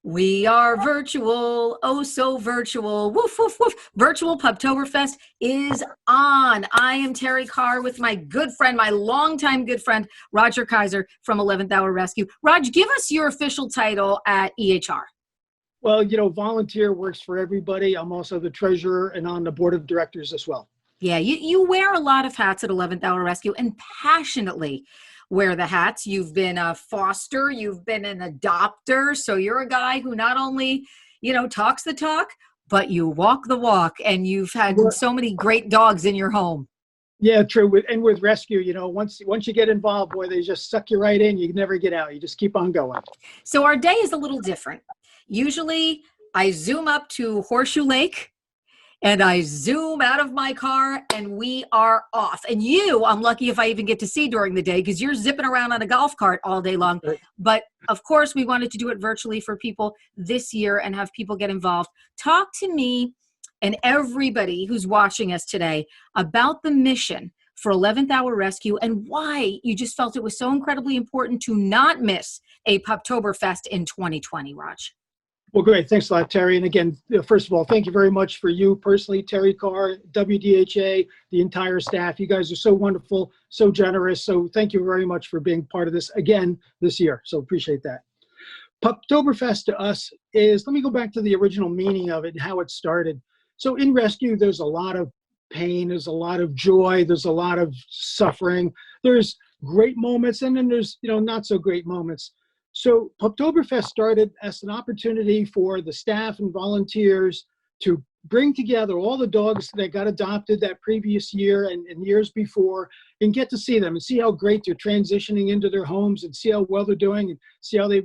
We are virtual, oh so virtual, woof, woof, woof. Virtual PUPTOBERFest is on. I am Terry Carr with my good friend, my longtime good friend, Roger Kaiser from 11th Hour Rescue. Raj, give us your official title at EHR. Well, volunteer works for everybody. I'm also the treasurer and on the board of directors as well. Yeah, you wear a lot of hats at 11th Hour Rescue and passionately wear the hats. You've been a foster, you've been an adopter. So you're a guy who not only, talks the talk, but you walk the walk, and you've had so many great dogs in your home. Yeah, true. With rescue, once you get involved, boy, they just suck you right in. You can never get out. You just keep on going. So our day is a little different. Usually I zoom up to Horseshoe Lake and I zoom out of my car and we are off. And I'm lucky if I even get to see during the day because you're zipping around on a golf cart all day long. Right. But of course, we wanted to do it virtually for people this year and have people get involved. Talk to me and everybody who's watching us today about the mission for 11th Hour Rescue and why you just felt it was so incredibly important to not miss a PUPTOBERFest in 2020, Raj. Well, great. Thanks a lot, Terry. And again, first of all, thank you very much for you personally, Terry Carr, WDHA, the entire staff. You guys are so wonderful, so generous. So thank you very much for being part of this again this year. So appreciate that. PUPTOBERFest to us is, let me go back to the original meaning of it and how it started. So in rescue, there's a lot of pain, there's a lot of joy, there's a lot of suffering. There's great moments and then there's, not so great moments. So PUPTOBERFest started as an opportunity for the staff and volunteers to bring together all the dogs that got adopted that previous year and years before and get to see them and see how great they're transitioning into their homes and see how well they're doing and see how they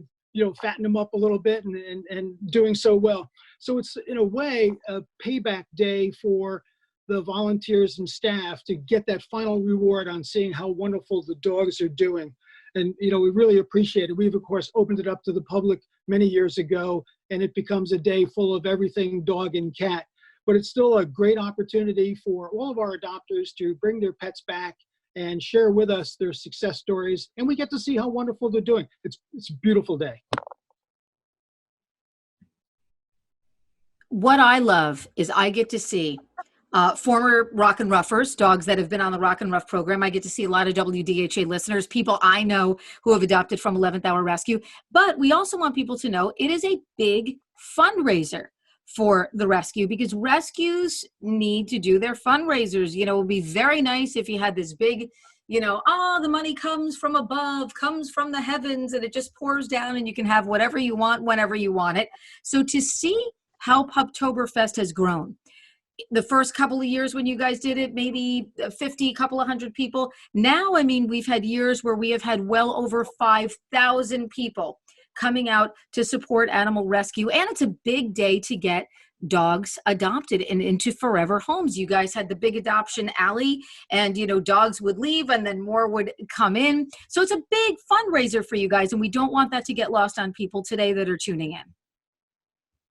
fatten them up a little bit and doing so well. So it's in a way a payback day for the volunteers and staff to get that final reward on seeing how wonderful the dogs are doing. And, we really appreciate it. We've, of course, opened it up to the public many years ago, and it becomes a day full of everything dog and cat. But it's still a great opportunity for all of our adopters to bring their pets back and share with us their success stories. And we get to see how wonderful they're doing. It's a beautiful day. What I love is I get to see former Rock and Ruffers, dogs that have been on the Rock and Ruff program. I get to see a lot of WDHA listeners, people I know who have adopted from 11th Hour Rescue. But we also want people to know it is a big fundraiser for the rescue because rescues need to do their fundraisers. It would be very nice if you had this big, the money comes from above, comes from the heavens, and it just pours down and you can have whatever you want, whenever you want it. So to see how PUPTOBERFest has grown, the first couple of years when you guys did it, maybe 50, couple of hundred people. Now, we've had years where we have had well over 5,000 people coming out to support animal rescue. And it's a big day to get dogs adopted and into forever homes. You guys had the big adoption alley and, dogs would leave and then more would come in. So it's a big fundraiser for you guys. And we don't want that to get lost on people today that are tuning in.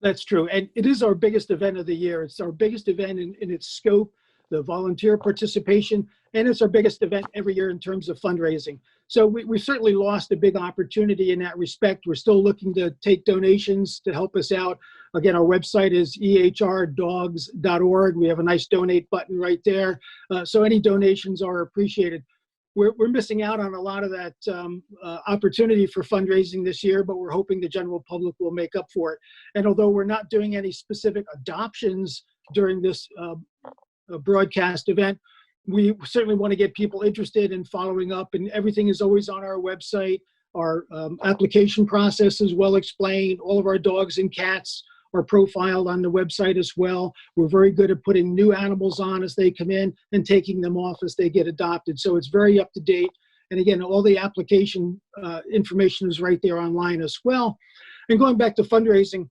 That's true. And it is our biggest event of the year. It's our biggest event in its scope, the volunteer participation, and it's our biggest event every year in terms of fundraising. So we certainly lost a big opportunity in that respect. We're still looking to take donations to help us out. Again, our website is ehrdogs.org. We have a nice donate button right there. So any donations are appreciated. We're missing out on a lot of that opportunity for fundraising this year, but we're hoping the general public will make up for it. And although we're not doing any specific adoptions during this broadcast event, we certainly want to get people interested in following up, and everything is always on our website. Our application process is well explained. All of our dogs and cats are profiled on the website as well. We're very good at putting new animals on as they come in and taking them off as they get adopted. So it's very up to date. And again, all the application information is right there online as well. And going back to fundraising,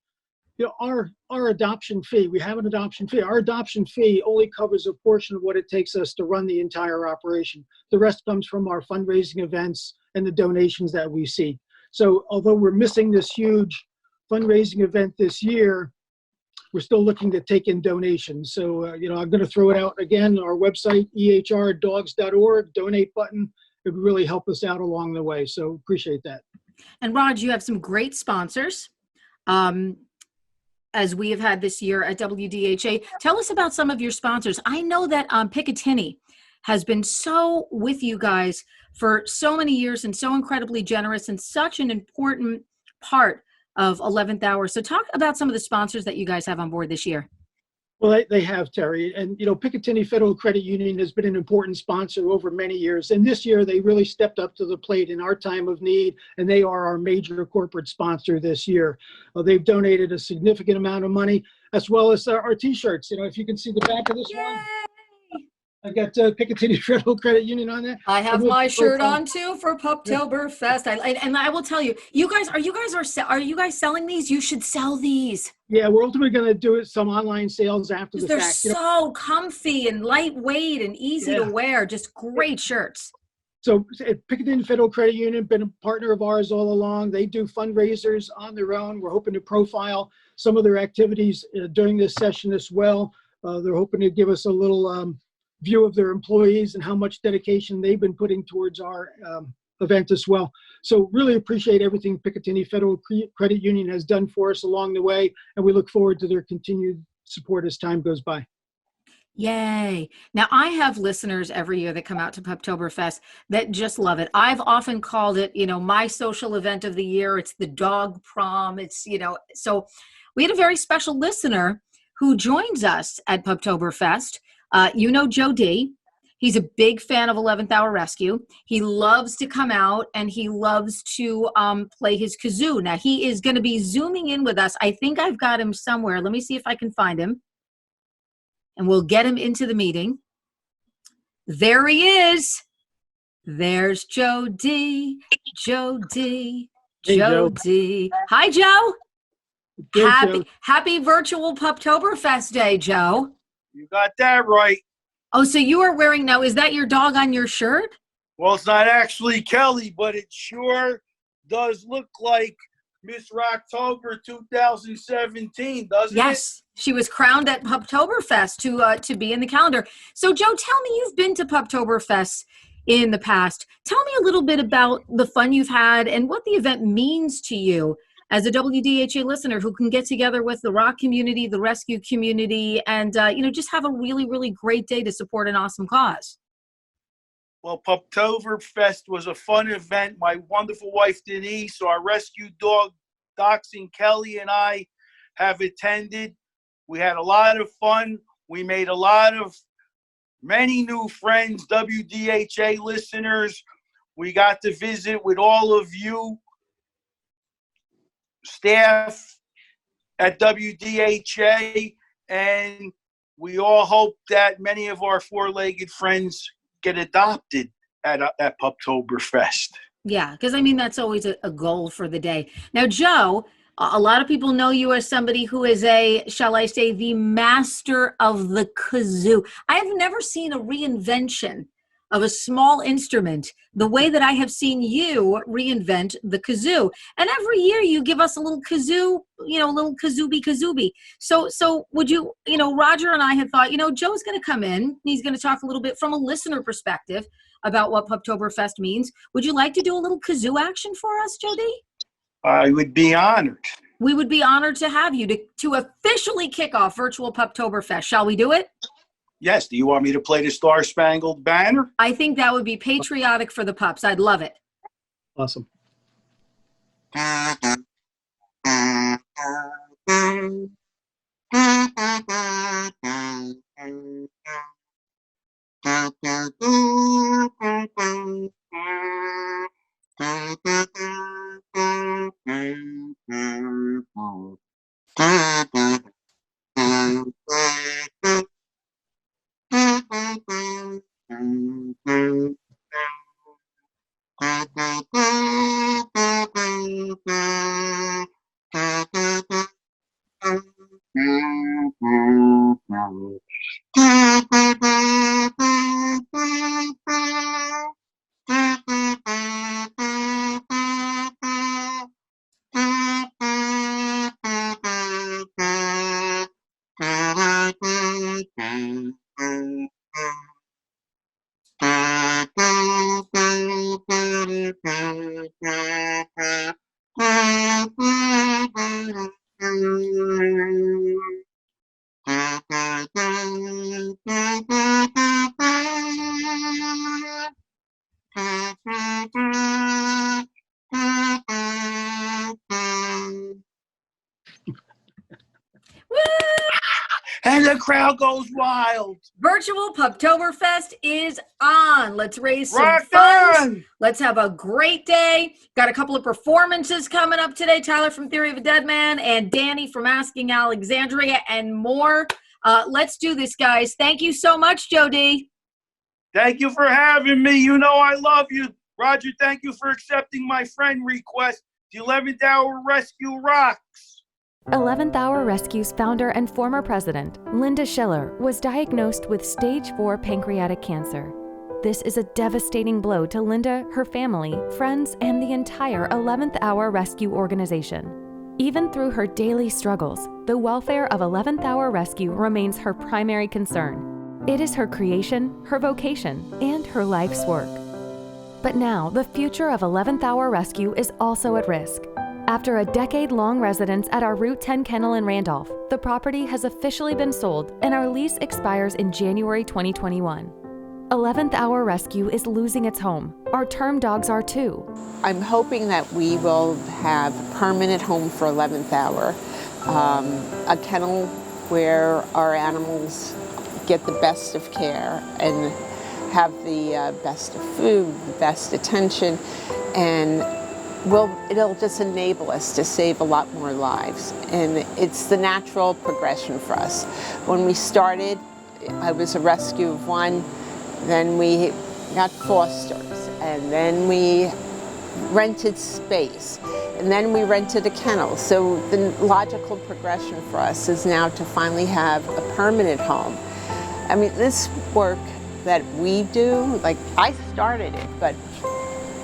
our adoption fee, we have an adoption fee. Our adoption fee only covers a portion of what it takes us to run the entire operation. The rest comes from our fundraising events and the donations that we seek. So although we're missing this huge fundraising event this year, we're still looking to take in donations. So, I'm going to throw it out again, our website, ehrdogs.org, donate button. It would really help us out along the way. So appreciate that. And Raj, you have some great sponsors. As we have had this year at WDHA. Tell us about some of your sponsors. I know that Picatinny has been so with you guys for so many years and so incredibly generous and such an important part of 11th Hour. So talk about some of the sponsors that you guys have on board this year. Well, they have, Terry. And, Picatinny Federal Credit Union has been an important sponsor over many years. And this year, they really stepped up to the plate in our time of need, and they are our major corporate sponsor this year. They've donated a significant amount of money, as well as our T-shirts. If you can see the back of this one. I got Picatinny Federal Credit Union on there. I have my shirt on too for PUPTOBERFest. And I will tell you, are you guys selling these? You should sell these. Yeah, we're ultimately going to do some online sales after the fact. They're so comfy and lightweight and easy to wear. Just great shirts. So Picatinny Federal Credit Union, been a partner of ours all along. They do fundraisers on their own. We're hoping to profile some of their activities during this session as well. They're hoping to give us a little view of their employees and how much dedication they've been putting towards our event as well. So really appreciate everything Picatinny Federal Credit Union has done for us along the way, and we look forward to their continued support as time goes by. Yay. Now, I have listeners every year that come out to PUPTOBERFest that just love it. I've often called it, my social event of the year. It's the dog prom. It's, so we had a very special listener who joins us at PUPTOBERFest. Joe D. He's a big fan of 11th Hour Rescue. He loves to come out and he loves to play his kazoo. Now, he is going to be Zooming in with us. I think I've got him somewhere. Let me see if I can find him. And we'll get him into the meeting. There he is. There's Joe D. Joe D. Hey, Joe Joe. D. Hi, Joe. Joe. Happy virtual PUPTOBERFest Day, Joe. You got that right. Oh, so you are wearing now, is that your dog on your shirt? Well, it's not actually Kelly, but it sure does look like Miss Rocktober 2017, doesn't it? Yes, she was crowned at PUPTOBERFest to be in the calendar. So, Joe, tell me, you've been to PUPTOBERFest in the past. Tell me a little bit about the fun you've had and what the event means to you as a WDHA listener who can get together with the rock community, the rescue community, and just have a really, really great day to support an awesome cause. Well, PUPTOBERFest was a fun event. My wonderful wife, Denise, our rescue dog, Dachshund Kelly, and I have attended. We had a lot of fun. We made many new friends, WDHA listeners. We got to visit with all of you staff at WDHA, and we all hope that many of our four-legged friends get adopted at PUPTOBERFest. Yeah, because that's always a goal for the day. Now, Joe, a lot of people know you as somebody who is shall I say, the master of the kazoo. I have never seen a reinvention of a small instrument the way that I have seen you reinvent the kazoo. And every year you give us a little kazoo, a little kazooby. So would you, Roger and I had thought, Joe's going to come in. He's going to talk a little bit from a listener perspective about what PUPTOBERFest means. Would you like to do a little kazoo action for us, Jody? I would be honored. We would be honored to have you to officially kick off virtual PUPTOBERFest. Shall we do it? Yes. Do you want me to play the Star Spangled Banner? I think that would be patriotic for the pups. I'd love it. Awesome. And the crowd goes wild. Virtual PUPTOBERFest is on. Let's raise some Rock funds. on! Let's have a great day. Got a couple of performances coming up today. Tyler from Theory of a Dead Man and Danny from Asking Alexandria and more. Let's do this, guys. Thank you so much, Jody. Thank you for having me. You know I love you. Roger, thank you for accepting my friend request. The 11th Hour Rescue rocks. 11th Hour Rescue's founder and former president, Linda Schiller, was diagnosed with stage 4 pancreatic cancer. This is a devastating blow to Linda, her family, friends, and the entire 11th Hour Rescue organization. Even through her daily struggles, the welfare of 11th Hour Rescue remains her primary concern. It is her creation, her vocation, and her life's work. But now, the future of 11th Hour Rescue is also at risk. After a decade-long residence at our Route 10 kennel in Randolph, the property has officially been sold and our lease expires in January 2021. 11th Hour Rescue is losing its home. Our term dogs are too. I'm hoping that we will have a permanent home for 11th Hour, a kennel where our animals get the best of care and have the best of food, the best attention, and it'll just enable us to save a lot more lives. And it's the natural progression for us. When we started, I was a rescue of one, then we got fosters, and then we rented space, and then we rented a kennel. So the logical progression for us is now to finally have a permanent home. I mean, this work that we do, like I started it, but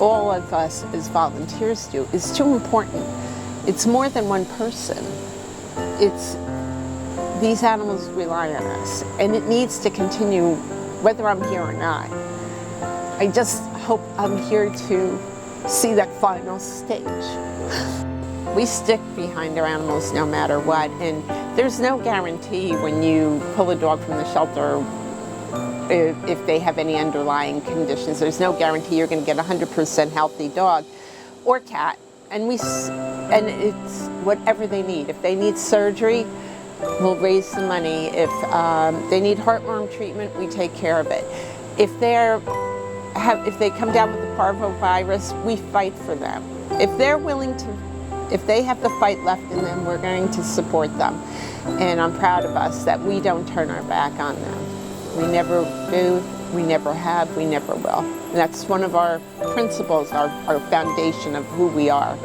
all of us as volunteers do, is too important. It's more than one person. These animals rely on us, and it needs to continue whether I'm here or not. I just hope I'm here to see that final stage. We stick behind our animals no matter what, and there's no guarantee when you pull a dog from the shelter if they have any underlying conditions. There's no guarantee you're going to get a 100% healthy dog or cat. And it's whatever they need. If they need surgery, we'll raise the money. If they need heartworm treatment, we take care of it. If they come down with the parvovirus, we fight for them. If they have the fight left in them, we're going to support them. And I'm proud of us that we don't turn our back on them. We never do, we never have, we never will. And that's one of our principles, our foundation of who we are.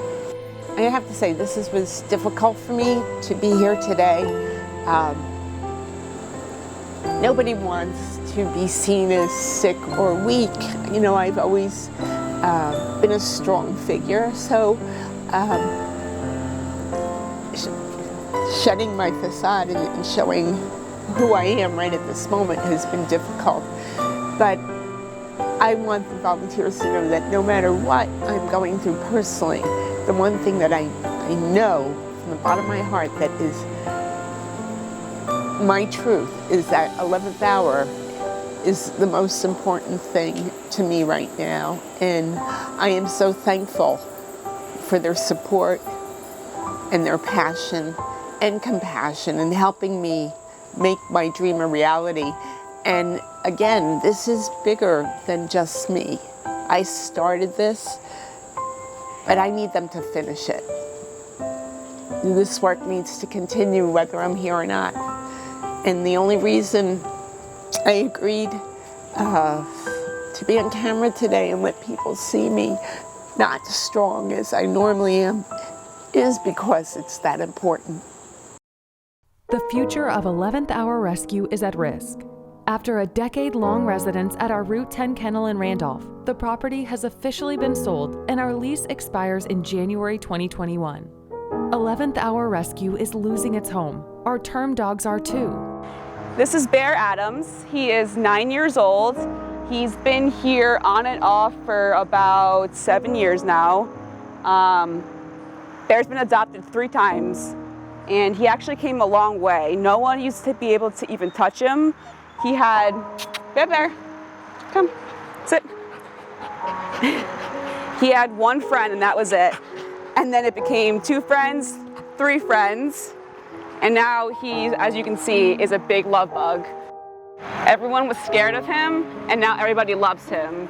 I have to say, this was difficult for me to be here today. Nobody wants to be seen as sick or weak. You know, I've always been a strong figure, so shedding my facade and showing who I am right at this moment has been difficult. But I want the volunteers to know that no matter what I'm going through personally, the one thing that I know from the bottom of my heart that is my truth is that 11th Hour is the most important thing to me right now. And I am so thankful for their support and their passion and compassion in helping me make my dream a reality. And again, this is bigger than just me. I started this, but I need them to finish it. This work needs to continue whether I'm here or not. And the only reason I agreed to be on camera today and let people see me not strong as I normally am is because it's that important. The future of 11th Hour Rescue is at risk. After a decade-long residence at our Route 10 kennel in Randolph, the property has officially been sold and our lease expires in January 2021. 11th Hour Rescue is losing its home. Our term dogs are too. This is Bear Adams. He is 9 years old. He's been here on and off for about 7 years now. Bear's been adopted 3 times, and he actually came a long way. No one used to be able to even touch him. He had, Bear, come, sit. He had 1 friend and that was it. And then it became 2 friends, 3 friends, and now he, as you can see, is a big love bug. Everyone was scared of him, and now everybody loves him.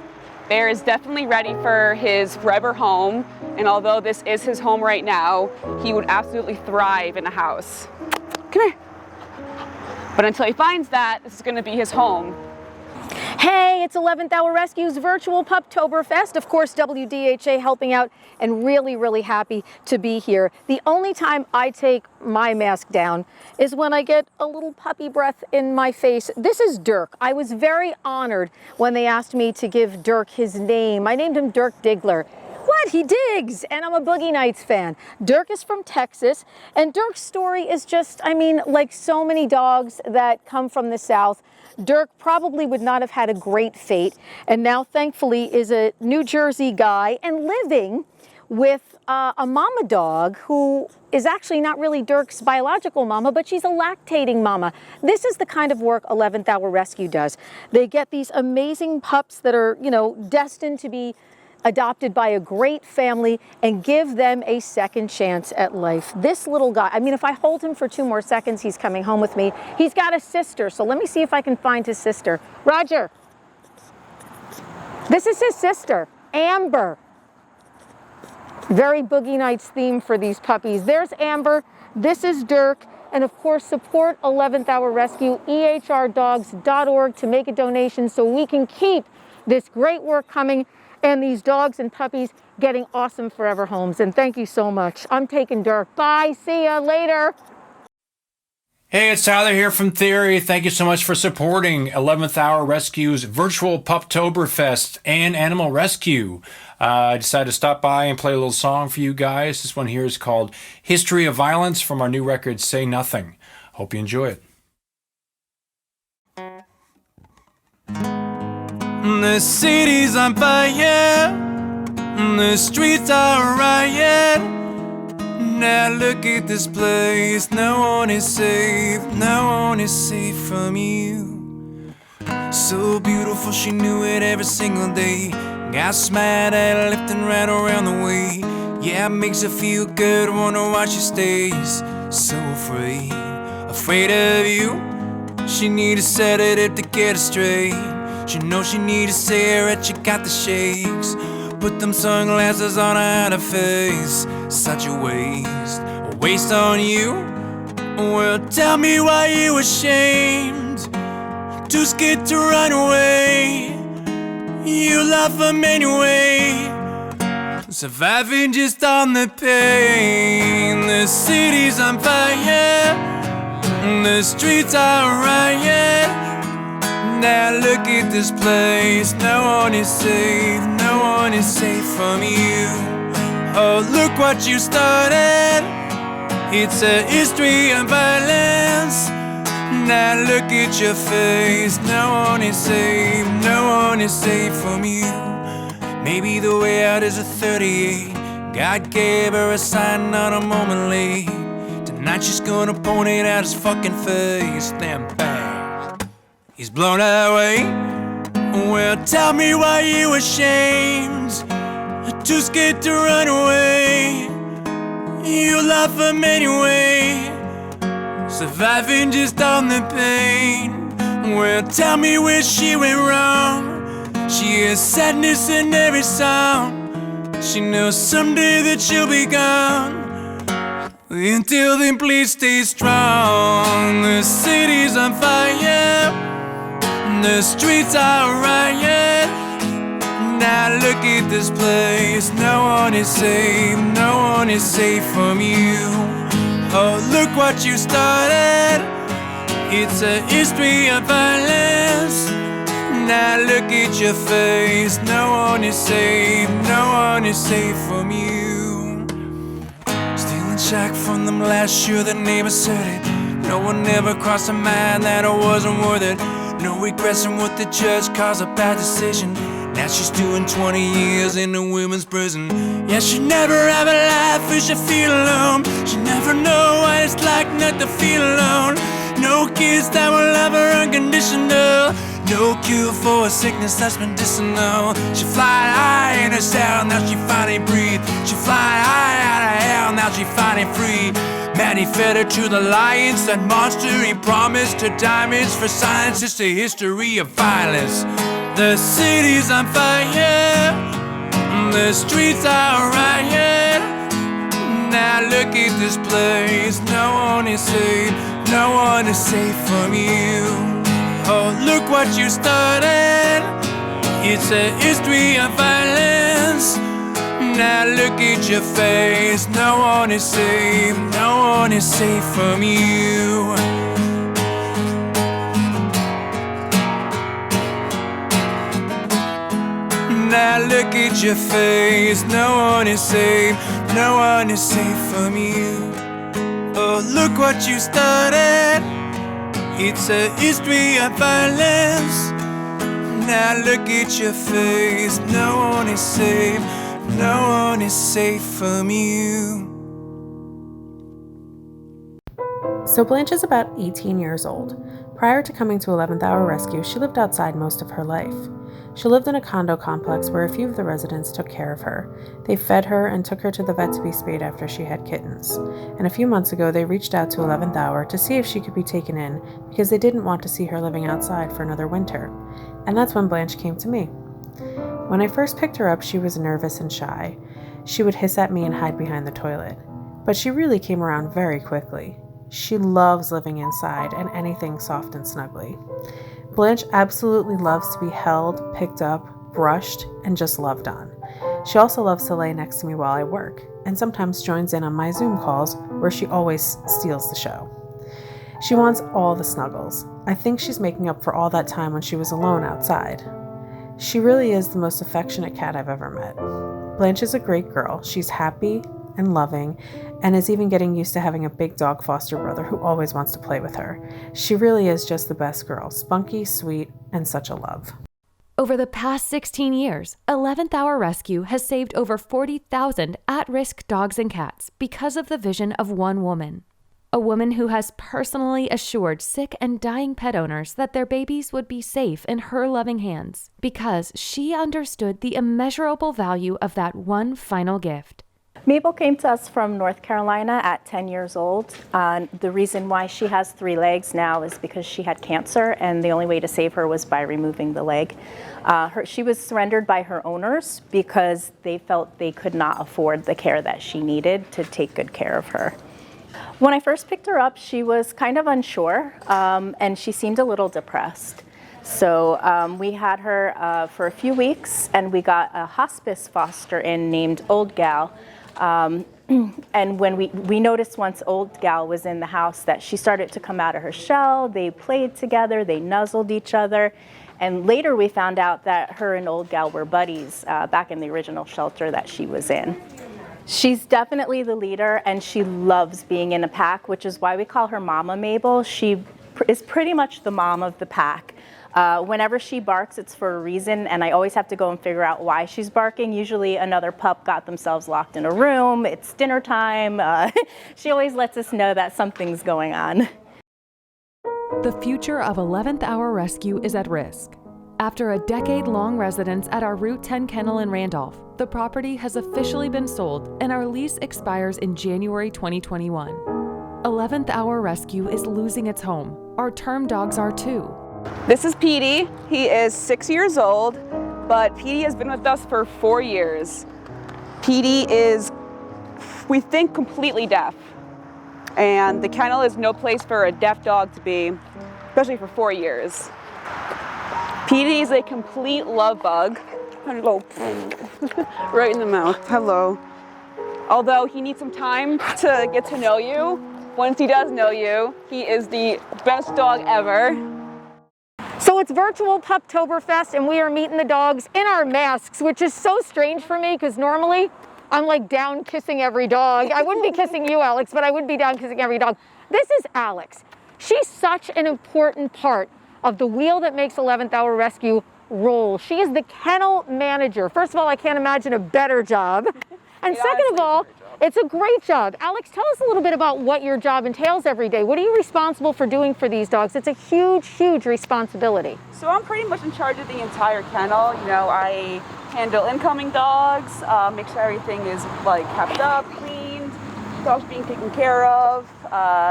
Bear is definitely ready for his forever home, and although this is his home right now, he would absolutely thrive in a house. Come here. But until he finds that, this is going to be his home. Hey, it's 11th Hour Rescue's virtual PUPTOBERFest. Of course, WDHA helping out, and really, really happy to be here. The only time I take my mask down is when I get a little puppy breath in my face. This is Dirk. I was very honored when they asked me to give Dirk his name. I named him Dirk Diggler. What? He digs! And I'm a Boogie Nights fan. Dirk is from Texas, and Dirk's story is just, I mean, like so many dogs that come from the South, Dirk probably would not have had a great fate, and now thankfully is a New Jersey guy and living with a mama dog who is actually not really Dirk's biological mama, but she's a lactating mama. This is the kind of work 11th Hour Rescue does. They get these amazing pups that are, you know, destined to be adopted by a great family and give them a second chance at life. This little guy, I mean, if I hold him for 2 more seconds, he's coming home with me. He's got a sister, so let me see if I can find his sister. Roger. This is his sister, Amber. Very Boogie Nights theme for these puppies. There's Amber, this is Dirk, and of course support 11th Hour Rescue, ehrdogs.org to make a donation so we can keep this great work coming and these dogs and puppies getting awesome forever homes. And thank you so much. I'm taking Dirk. Bye, see ya later. Hey, it's Tyler here from Theory. Thank you so much for supporting 11th Hour Rescue's virtual PUPTOBERFest and Animal Rescue. I decided to stop by and play a little song for you guys. This one here is called History of Violence from our new record, Say Nothing. Hope you enjoy it. The city's on fire, the streets are a riot. Now look at this place, no one is safe from you. So beautiful, she knew it every single day. Got smiled at left and right around the way. Yeah, it makes her feel good, wonder why she stays so afraid of you. She need a sedative to get her straight. She knows she need a cigarette, you got the shakes. Put them sunglasses on her face. Such a waste on you. Well, tell me why you ashamed, too scared to run away. You love them anyway, surviving just on the pain. The city's on fire, the streets are a riot. Now look at this place, no one is safe from you. Oh, look what you started, it's a history of violence. Now look at your face, no one is safe from you. Maybe the way out is a 38, God gave her a sign, not a moment late. Tonight she's gonna point it out his fucking face, then bang, he's blown away. Well, tell me why you ashamed, too scared to run away. You love him anyway, surviving just on the pain. Well, tell me where she went wrong. She has sadness in every song. She knows someday that she'll be gone. Until then, please stay strong. The city's on fire, the streets are a riot. Now look at this place, no one is safe from you. Oh, look what you started. It's a history of violence. Now look at your face. No one is safe, no one is safe from you. Stealing shack from them last year, the neighbor said it. No one ever crossed a mind that it wasn't worth it. No regrets in what the judge calls a bad decision. Now she's doing 20 years in a women's prison. Yeah, she never have a life where she feel alone. She never know what it's like not to feel alone. No kids that will love her unconditional. No cure for a sickness that's medicinal. She fly high in her cell, now she finally breathe. She fly high out of hell, now she finally free. Man, he fed her to the lions, that monster he promised her diamonds for science. It's a history of violence. The city's on fire, the streets are riot. Now look at this place, no one is safe, no one is safe from you. Oh, look what you started. It's a history of violence. Now look at your face. No one is safe, no one is safe from you. Now look at your face. No one is safe, no one is safe from you. Oh, look what you started. It's a history of violence. Now look at your face. No one is safe, no one is safe from you. So Blanche is about 18 years old. Prior to coming to 11th Hour Rescue, she lived outside most of her life. She lived in a condo complex where a few of the residents took care of her. They fed her and took her to the vet to be spayed after she had kittens. And a few months ago, they reached out to 11th Hour to see if she could be taken in because they didn't want to see her living outside for another winter. And that's when Blanche came to me. When I first picked her up, she was nervous and shy. She would hiss at me and hide behind the toilet. But she really came around very quickly. She loves living inside and anything soft and snuggly. Blanche absolutely loves to be held, picked up, brushed, and just loved on. She also loves to lay next to me while I work, and sometimes joins in on my Zoom calls where she always steals the show. She wants all the snuggles. I think she's making up for all that time when she was alone outside. She really is the most affectionate cat I've ever met. Blanche is a great girl. She's happy and loving, and is even getting used to having a big dog foster brother who always wants to play with her. She really is just the best girl, spunky, sweet, and such a love. Over the past 16 years, 11th Hour Rescue has saved over 40,000 at-risk dogs and cats because of the vision of one woman. A woman who has personally assured sick and dying pet owners that their babies would be safe in her loving hands because she understood the immeasurable value of that one final gift. Mabel came to us from North Carolina at 10 years old. The reason why she has 3 legs now is because she had cancer, and the only way to save her was by removing the leg. She was surrendered by her owners because they felt they could not afford the care that she needed to take good care of her. When I first picked her up, she was kind of unsure, and she seemed a little depressed. So we had her for a few weeks, and we got a hospice foster in named Old Gal. And when we noticed once Old Gal was in the house that she started to come out of her shell. They played together, they nuzzled each other, and later we found out that her and Old Gal were buddies back in the original shelter that she was in. She's definitely the leader, and she loves being in a pack, which is why we call her Mama Mabel. She is pretty much the mom of the pack. Whenever she barks, it's for a reason, and I always have to go and figure out why she's barking. Usually another pup got themselves locked in a room, it's dinner time. She always lets us know that something's going on. The future of 11th Hour Rescue is at risk. After a decade-long residence at our Route 10 kennel in Randolph, the property has officially been sold and our lease expires in January 2021. 11th Hour Rescue is losing its home. Our term dogs are too. This is Petey. He is 6 years old, but Petey has been with us for 4 years. Petey is, we think, completely deaf. And the kennel is no place for a deaf dog to be, especially for 4 years. Petey is a complete love bug. Hello. Right in the mouth. Hello. Although he needs some time to get to know you, once he does know you, he is the best dog ever. So it's virtual PUPTOBERFest, and we are meeting the dogs in our masks, which is so strange for me because normally I'm like down kissing every dog. I wouldn't be kissing you, Alex, but I would be down kissing every dog. This is Alex. She's such an important part of the wheel that makes 11th Hour Rescue roll. She is the kennel manager. First of all, I can't imagine a better job. And second of all, it's a great job. Alex, tell us a little bit about what your job entails every day. What are you responsible for doing for these dogs? It's a huge, huge responsibility. So I'm pretty much in charge of the entire kennel. You know, I handle incoming dogs, make sure everything is like kept up, cleaned, dogs being taken care of,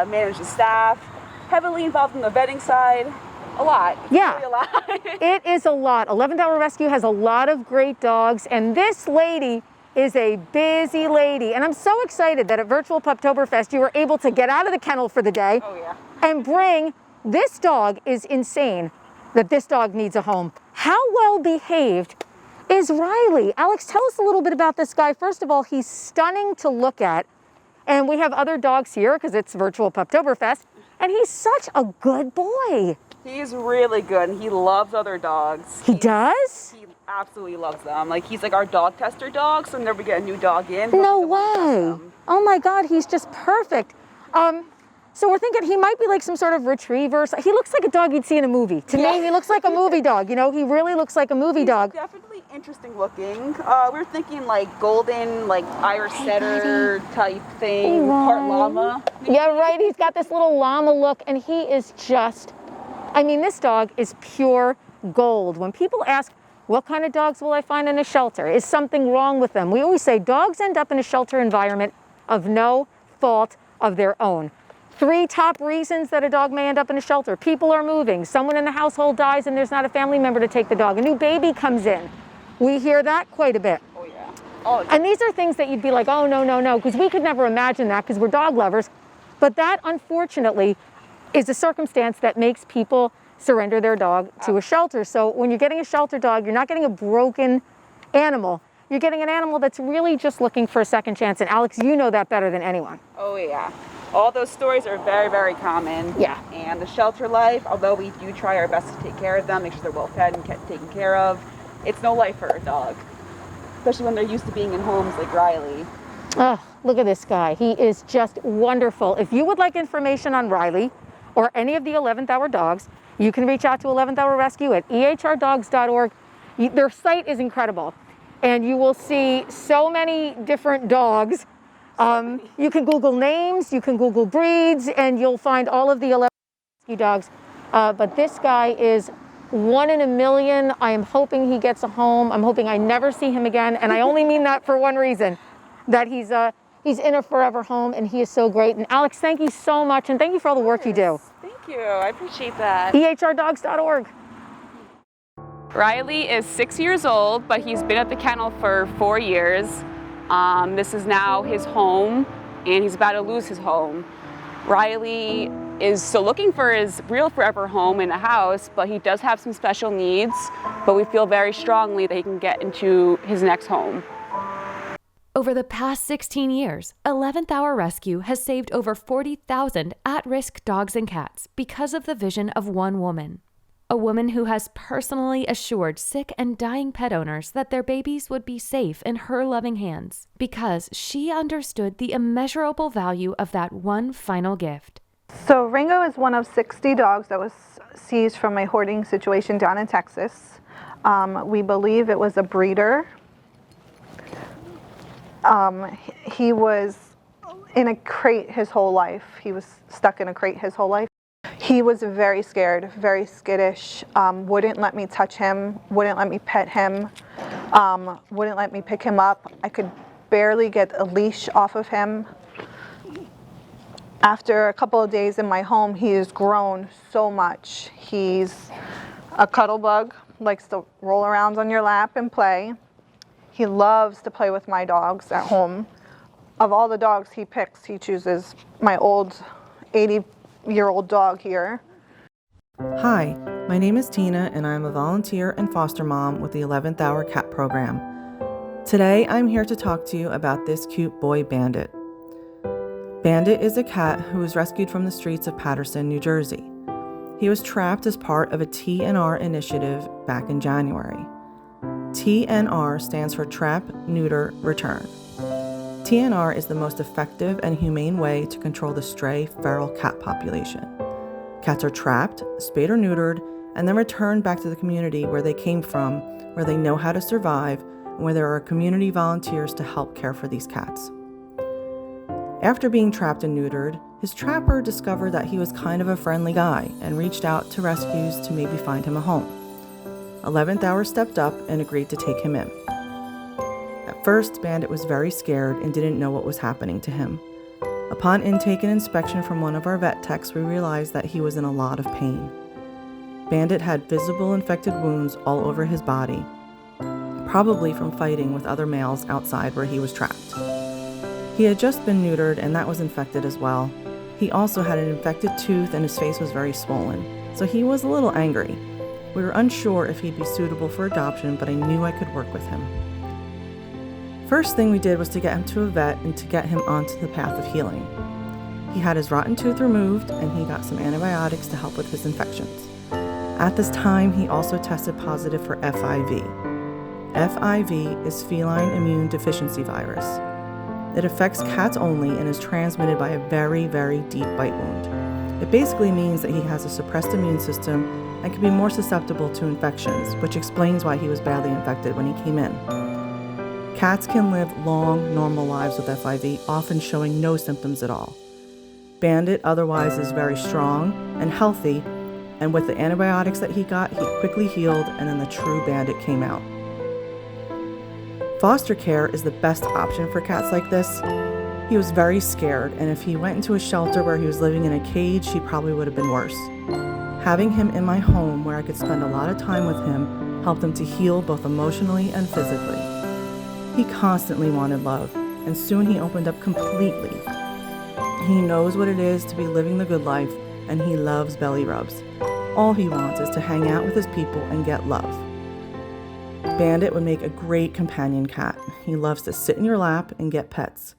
manage the staff, heavily involved in the vetting side. A lot. It's Yeah, really a lot. it is a lot. 11th Hour Rescue has a lot of great dogs, and this lady is a busy lady. And I'm so excited that at Virtual PUPTOBERFest you were able to get out of the kennel for the day and bring this dog. Is insane that this dog needs a home. How well behaved is Riley? Alex, tell us a little bit about this guy. First of all, he's stunning to look at. And we have other dogs here because it's Virtual PUPTOBERFest. And he's such a good boy. He's really good, and he loves other dogs. He does? He absolutely loves them. Like, he's like our dog tester dog, so whenever we get a new dog in, No way. Oh my God, he's just perfect. So we're thinking he might be like some sort of retriever. He looks like a dog you'd see in a movie. To me, he looks like a movie dog. You know, he really looks like a movie dog. Definitely interesting looking. We're thinking like golden, like Irish setter type thing, part llama. Yeah, right. He's got this little llama look, and he is just, I mean, this dog is pure gold. When people ask, what kind of dogs will I find in a shelter? Is something wrong with them? We always say dogs end up in a shelter environment of no fault of their own. 3 top reasons that a dog may end up in a shelter. People are moving, someone in the household dies and there's not a family member to take the dog. A new baby comes in. We hear that quite a bit. Oh yeah. Oh, and these are things that you'd be like, oh, no, no, no, because we could never imagine that because we're dog lovers. But that, unfortunately, is a circumstance that makes people surrender their dog to a shelter. So when you're getting a shelter dog, you're not getting a broken animal. You're getting an animal that's really just looking for a second chance. And Alex, you know that better than anyone. Oh yeah. All those stories are very, very common. Yeah. And the shelter life, although we do try our best to take care of them, make sure they're well fed and taken care of, it's no life for a dog. Especially when they're used to being in homes like Riley. Oh, look at this guy. He is just wonderful. If you would like information on Riley or any of the 11th Hour dogs, you can reach out to 11th Hour Rescue at ehrdogs.org. Their site is incredible. And you will see so many different dogs. You can Google names, you can Google breeds, and you'll find all of the 11th Rescue dogs. But this guy is 1 in a million. I am hoping he gets a home. I'm hoping I never see him again. And I only mean that for one reason, that he's in a forever home, and he is so great. And Alex, thank you so much, and thank you for all the work you do. Thank you. I appreciate that. ehrdogs.org. Riley is 6 years old, but he's been at the kennel for 4 years. This is now his home, and he's about to lose his home. Riley is still looking for his real forever home in a house, but he does have some special needs, but we feel very strongly that he can get into his next home. Over the past 16 years, 11th Hour Rescue has saved over 40,000 at-risk dogs and cats because of the vision of one woman. A woman who has personally assured sick and dying pet owners that their babies would be safe in her loving hands because she understood the immeasurable value of that one final gift. So Ringo is one of 60 dogs that was seized from a hoarding situation down in Texas. We believe it was a breeder. He was in a crate his whole life. He was stuck in a crate his whole life. He was very scared, very skittish, wouldn't let me touch him, wouldn't let me pet him, wouldn't let me pick him up. I could barely get a leash off of him. After a couple of days in my home, he has grown so much. He's a cuddle bug, likes to roll around on your lap and play. He loves to play with my dogs at home. Of all the dogs he picks, he chooses my old 80-year-old dog here. Hi, my name is Tina, and I'm a volunteer and foster mom with the 11th Hour Cat Program. Today, I'm here to talk to you about this cute boy Bandit. Bandit is a cat who was rescued from the streets of Paterson, New Jersey. He was trapped as part of a TNR initiative back in January. TNR stands for Trap, Neuter, Return. TNR is the most effective and humane way to control the stray feral cat population. Cats are trapped, spayed or neutered, and then returned back to the community where they came from, where they know how to survive, and where there are community volunteers to help care for these cats. After being trapped and neutered, his trapper discovered that he was kind of a friendly guy and reached out to rescues to maybe find him a home. 11th Hour stepped up and agreed to take him in. At first, Bandit was very scared and didn't know what was happening to him. Upon intake and inspection from one of our vet techs, we realized that he was in a lot of pain. Bandit had visible infected wounds all over his body, probably from fighting with other males outside where he was trapped. He had just been neutered and that was infected as well. He also had an infected tooth and his face was very swollen, so he was a little angry. We were unsure if he'd be suitable for adoption, but I knew I could work with him. First thing we did was to get him to a vet and to get him onto the path of healing. He had his rotten tooth removed and he got some antibiotics to help with his infections. At this time, he also tested positive for FIV. FIV is feline immune deficiency virus. It affects cats only and is transmitted by a very, very deep bite wound. It basically means that he has a suppressed immune system and can be more susceptible to infections, which explains why he was badly infected when he came in. Cats can live long, normal lives with FIV, often showing no symptoms at all. Bandit otherwise is very strong and healthy, and with the antibiotics that he got, he quickly healed, and then the true Bandit came out. Foster care is the best option for cats like this. He was very scared, and if he went into a shelter where he was living in a cage, he probably would have been worse. Having him in my home where I could spend a lot of time with him helped him to heal both emotionally and physically. He constantly wanted love, and soon he opened up completely. He knows what it is to be living the good life, and he loves belly rubs. All he wants is to hang out with his people and get love. Bandit would make a great companion cat. He loves to sit in your lap and get pets.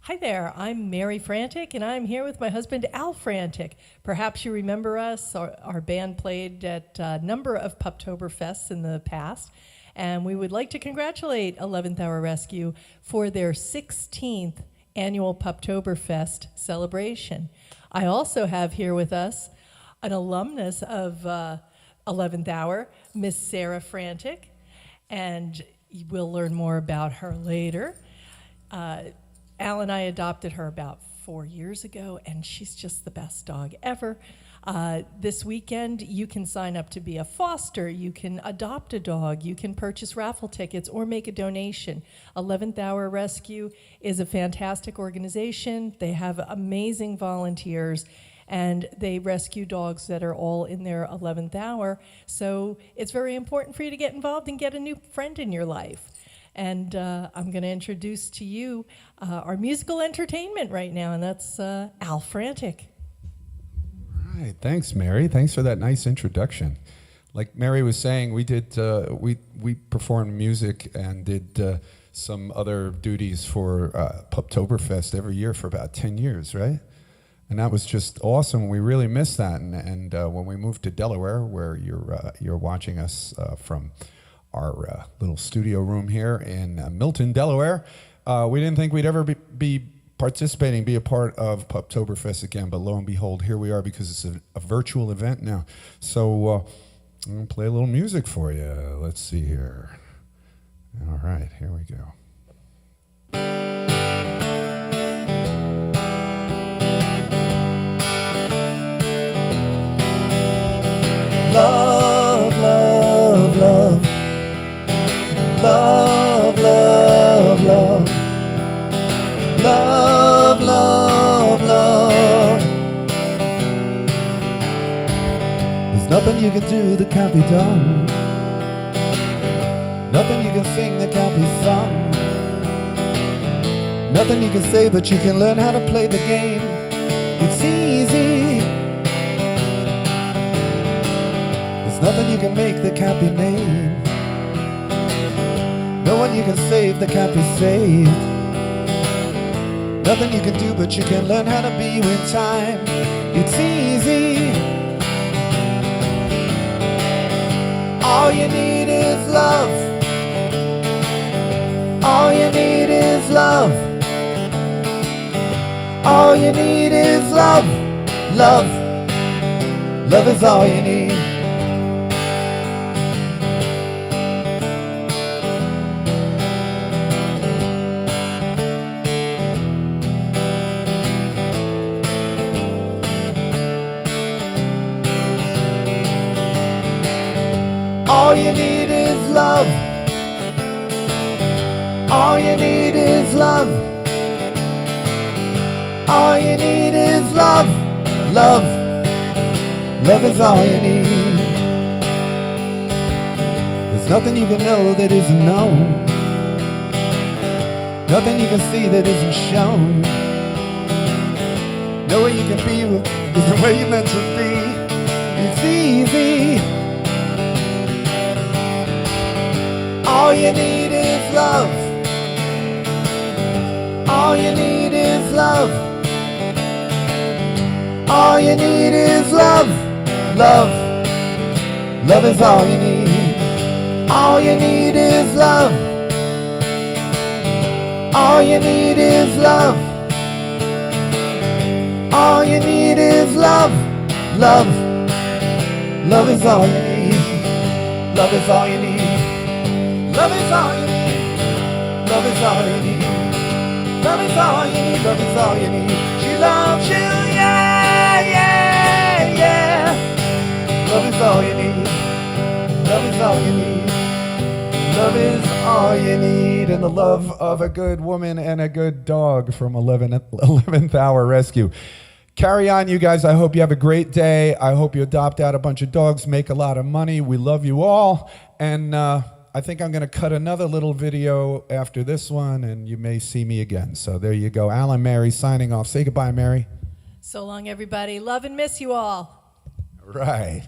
Hi there, I'm Mary Frantic, and I'm here with my husband Al Frantic. Perhaps you remember us. Our band played at a number of PUPTOBERFests in the past, and we would like to congratulate 11th Hour Rescue for their 16th annual PUPTOBERFest celebration. I also have here with us an alumnus of 11th Hour, Miss Sarah Frantic, and we'll learn more about her later. Al and I adopted her about 4 years ago, and she's just the best dog ever. This weekend, you can sign up to be a foster, you can adopt a dog, you can purchase raffle tickets, or make a donation. 11th Hour Rescue is a fantastic organization. They have amazing volunteers, and they rescue dogs that are all in their 11th hour. So it's very important for you to get involved and get a new friend in your life. And I'm going to introduce to you our musical entertainment right now, and that's Al Frantic. All right, thanks, Mary. Thanks for that nice introduction. Like Mary was saying, we did we performed music and did some other duties for PUPTOBERFest every year for about 10 years, right? And that was just awesome. We really missed that. And when we moved to Delaware, where you're watching us from our little studio room here in Milton, Delaware, we didn't think we'd ever be participating, be a part of PUPTOBERFest again. But lo and behold, here we are because it's a virtual event now. So I'm going to play a little music for you. Let's see here. All right, here we go. Love, love, love. Love, love, love. Love, love, love. There's nothing you can do that can't be done. Nothing you can sing that can't be sung. Nothing you can say, but you can learn how to play the game. It's easy. There's nothing you can make that can't be made. No one you can save that can't be saved. Nothing you can do, but you can learn how to be with time. It's easy. All you need is love. All you need is love. All you need is love. Love. Love is all you need. All you need is love. All you need is love. All you need is love. Love. Love is all you need. There's nothing you can know that isn't known. Nothing you can see that isn't shown. No way you can be is the way you're meant to be. It's easy. All you need is love. All you need is love. All you need is love. Love. Love is all you need. All you need is love. All you need is love. All you need is love. Love. Love is all you need. Love is all you need. Love is all you need. Love is all you need. Love is all you need. Love is all you need. She loves you, yeah, yeah, yeah. Love is all you need. Love is all you need. Love is all you need. And the love of a good woman and a good dog from 11th Hour Rescue. Carry on, you guys. I hope you have a great day. I hope you adopt out a bunch of dogs, make a lot of money. We love you all. And I think I'm going to cut another little video after this one, and you may see me again. So there you go. Alan, Mary, signing off. Say goodbye, Mary. So long, everybody. Love and miss you all. Right.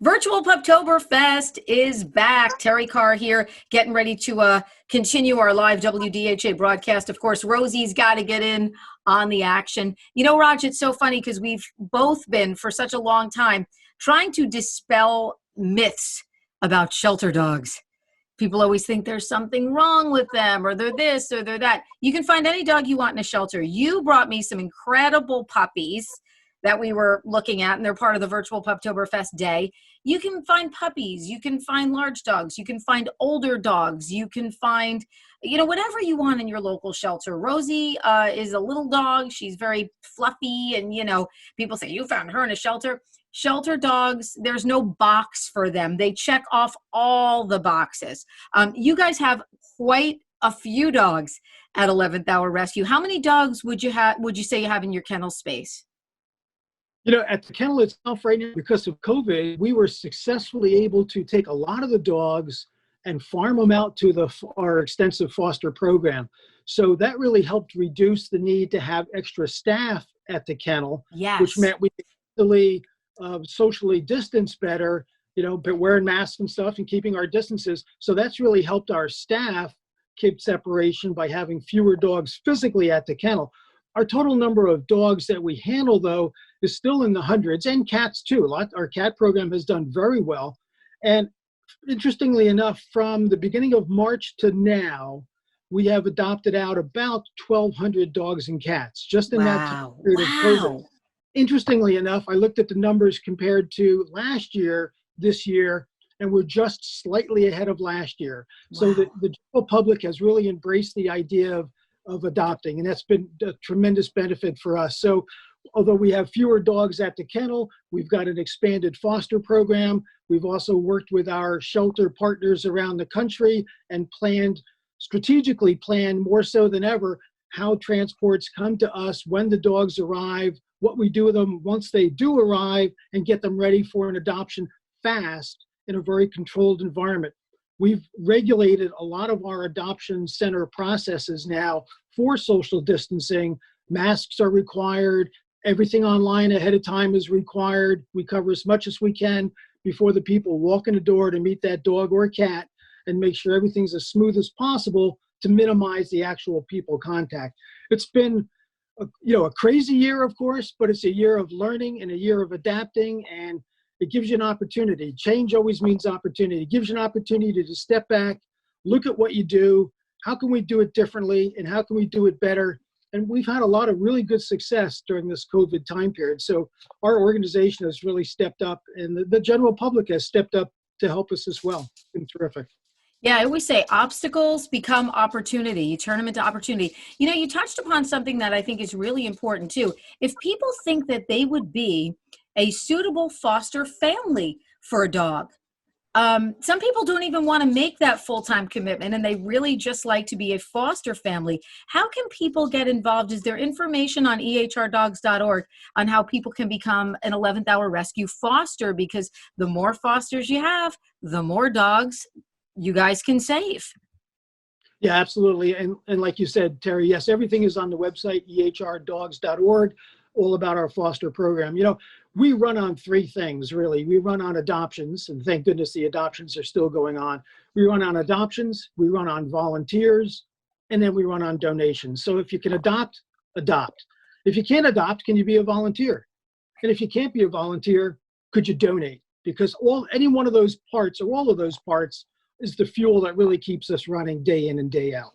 Virtual PUPTOBERFest is back. Terry Carr here, getting ready to continue our live WDHA broadcast. Of course, Rosie's got to get in on the action. You know, Raj, it's so funny because we've both been, for such a long time, trying to dispel myths about shelter dogs. People always think there's something wrong with them, or they're this, or they're that. You can find any dog you want in a shelter. You brought me some incredible puppies that we were looking at, and they're part of the virtual PUPTOBERFest day. You can find puppies, you can find large dogs, you can find older dogs, you can find, you know, whatever you want in your local shelter. Rosie is a little dog. She's very fluffy, and, you know, people say, you found her in a shelter. Shelter dogs, there's no box for them. They check off all the boxes. You guys have quite a few dogs at 11th Hour Rescue. How many dogs would you say you have in your kennel space? You know, at the kennel itself right now, because of COVID, we were successfully able to take a lot of the dogs and farm them out to our extensive foster program. So that really helped reduce the need to have extra staff at the kennel, yes, which meant we could easily socially distance better, you know, but wearing masks and stuff and keeping our distances. So that's really helped our staff keep separation by having fewer dogs physically at the kennel. Our total number of dogs that we handle, though, is still in the hundreds, and cats too. Our cat program has done very well. And interestingly enough, from the beginning of March to now, we have adopted out about 1,200 dogs and cats just in that time period of COVID. Interestingly enough, I looked at the numbers compared to last year, this year, and we're just slightly ahead of last year. Wow. So the general public has really embraced the idea of adopting, and that's been a tremendous benefit for us. So although we have fewer dogs at the kennel, we've got an expanded foster program. We've also worked with our shelter partners around the country and strategically planned more so than ever how transports come to us, when the dogs arrive, what we do with them once they do arrive, and get them ready for an adoption fast in a very controlled environment. We've regulated a lot of our adoption center processes now for social distancing. Masks are required. Everything online ahead of time is required. We cover as much as we can before the people walk in the door to meet that dog or cat and make sure everything's as smooth as possible to minimize the actual people contact. It's been a crazy year, of course, but it's a year of learning and a year of adapting, and it gives you an opportunity. Change always means opportunity. It gives you an opportunity to step back, look at what you do, how can we do it differently, and how can we do it better? And we've had a lot of really good success during this COVID time period. So our organization has really stepped up, and the general public has stepped up to help us as well. It's been terrific. Yeah, I always say obstacles become opportunity. You turn them into opportunity. You know, you touched upon something that I think is really important too. If people think that they would be a suitable foster family for a dog, some people don't even want to make that full-time commitment, and they really just like to be a foster family. How can people get involved? Is there information on ehrdogs.org on how people can become an 11th hour rescue foster? Because the more fosters you have, the more dogs you guys can save. Yeah, absolutely. And like you said, Terry, yes, everything is on the website, ehrdogs.org, all about our foster program. You know, we run on three things, really. We run on adoptions, and thank goodness the adoptions are still going on. We run on adoptions, we run on volunteers, and then we run on donations. So if you can adopt, adopt. If you can't adopt, can you be a volunteer? And if you can't be a volunteer, could you donate? Because any one of those parts, or all of those parts, is the fuel that really keeps us running day in and day out.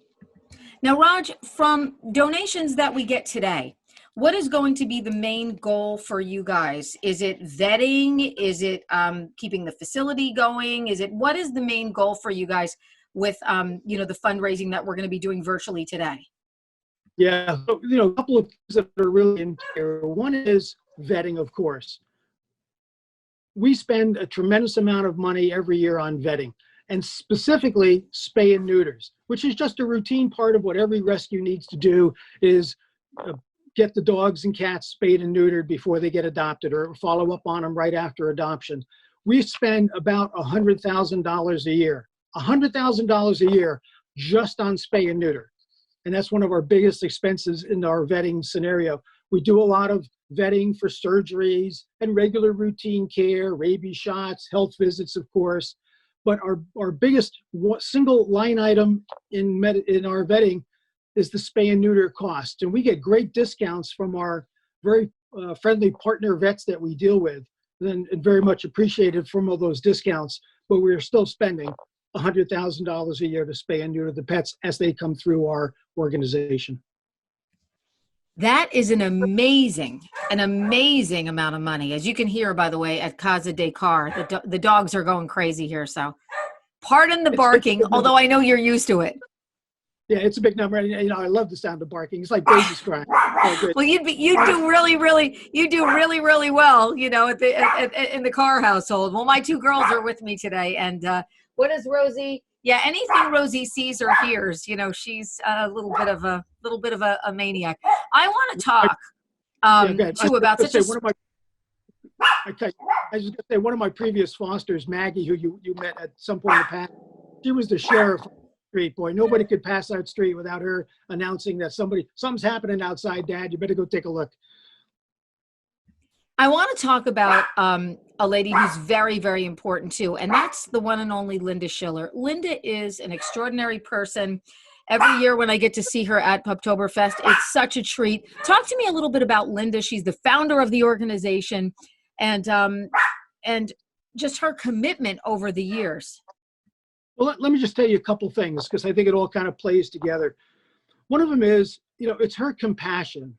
Now, Raj, from donations that we get today, what is going to be the main goal for you guys? Is it vetting? Is it keeping the facility going? What is the main goal for you guys with the fundraising that we're going to be doing virtually today? Yeah, so, a couple of things that are really in here. One is vetting, of course. We spend a tremendous amount of money every year on vetting, and specifically spay and neuters, which is just a routine part of what every rescue needs to do, is get the dogs and cats spayed and neutered before they get adopted, or follow up on them right after adoption. We spend about $100,000 a year, $100,000 a year just on spay and neuter. And that's one of our biggest expenses in our vetting scenario. We do a lot of vetting for surgeries and regular routine care, rabies shots, health visits, of course. But our biggest single line item in our vetting is the spay and neuter cost. And we get great discounts from our very friendly partner vets that we deal with, and very much appreciated from all those discounts. But we're still spending $100,000 a year to spay and neuter the pets as they come through our organization. That is an amazing amount of money. As you can hear, by the way, at Casa de Car, the dogs are going crazy here. So pardon the barking, although I know you're used to it. Yeah, it's a big number. I love the sound of barking. It's like babies crying. Well, you do really well, in the Carr household. Well, my two girls are with me today, and what is Rosie? Yeah, anything Rosie sees or hears, she's a little bit of a maniac. I want to talk too about such a. I was going to say, one of my previous fosters, Maggie, who you met at some point in the past, she was the sheriff of the street. Boy, nobody could pass that street without her announcing that something's happening outside, Dad. You better go take a look. I want to talk about a lady who's very, very important too, and that's the one and only Linda Schiller. Linda is an extraordinary person. Every year when I get to see her at PUPTOBERFEST, it's such a treat. Talk to me a little bit about Linda. She's the founder of the organization, and just her commitment over the years. Well, let me just tell you a couple things, because I think it all kind of plays together. One of them is, it's her compassion.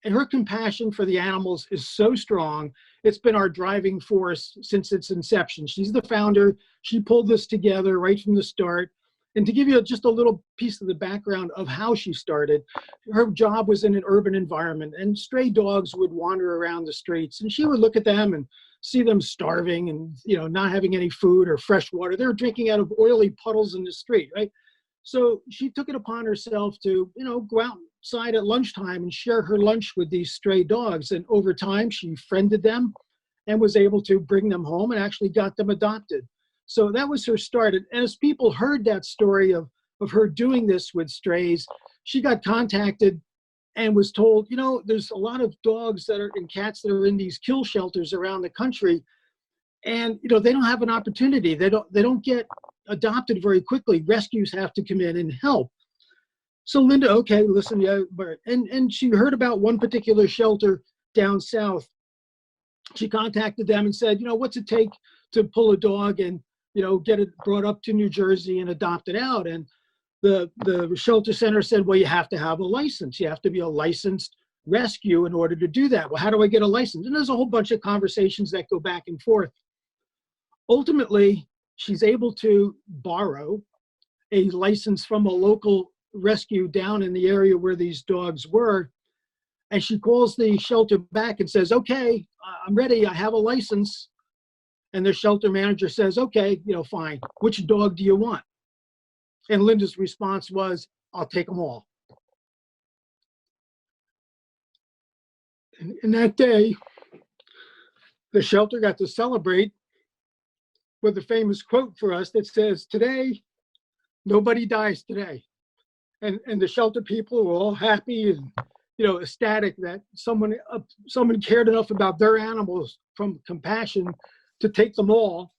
And her compassion for the animals is so strong. It's been our driving force since its inception. She's the founder. She pulled this together right from the start. And to give you just a little piece of the background of how she started, her job was in an urban environment, and stray dogs would wander around the streets, and she would look at them and see them starving and, not having any food or fresh water. They were drinking out of oily puddles in the street, right? So she took it upon herself to, go outside at lunchtime and share her lunch with these stray dogs. And over time, she friended them and was able to bring them home and actually got them adopted. So that was her start. And as people heard that story of her doing this with strays, she got contacted and was told, there's a lot of dogs and cats that are in these kill shelters around the country. And, they don't have an opportunity. They don't get adopted very quickly. Rescues have to come in and help. So Linda, okay, listen, yeah, and she heard about one particular shelter down south. She contacted them and said, what's it take to pull a dog and, get it brought up to New Jersey and adopt it out? And the shelter center said, well, you have to have a license. You have to be a licensed rescue in order to do that. Well, how do I get a license? And there's a whole bunch of conversations that go back and forth. Ultimately, she's able to borrow a license from a local rescue down in the area where these dogs were. And she calls the shelter back and says, okay, I'm ready. I have a license. And the shelter manager says, okay, fine. Which dog do you want? And Linda's response was, I'll take them all. And that day, the shelter got to celebrate with a famous quote for us that says, today, nobody dies today. And the shelter people were all happy and, ecstatic that someone cared enough about their animals from compassion to take them all,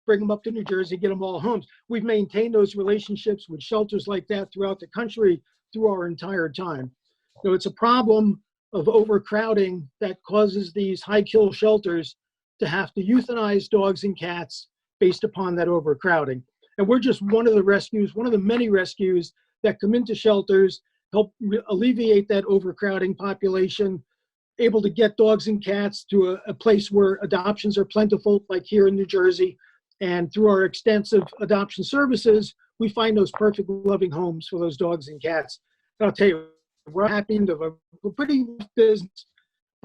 bring them up to New Jersey, get them all homes. We've maintained those relationships with shelters like that throughout the country through our entire time. It's a problem of overcrowding that causes these high kill shelters to have to euthanize dogs and cats based upon that overcrowding. And we're just one of the many rescues that come into shelters, help alleviate that overcrowding population, able to get dogs and cats to a place where adoptions are plentiful, like here in New Jersey. And through our extensive adoption services, we find those perfect loving homes for those dogs and cats. And I'll tell you, we're happy to have a pretty business,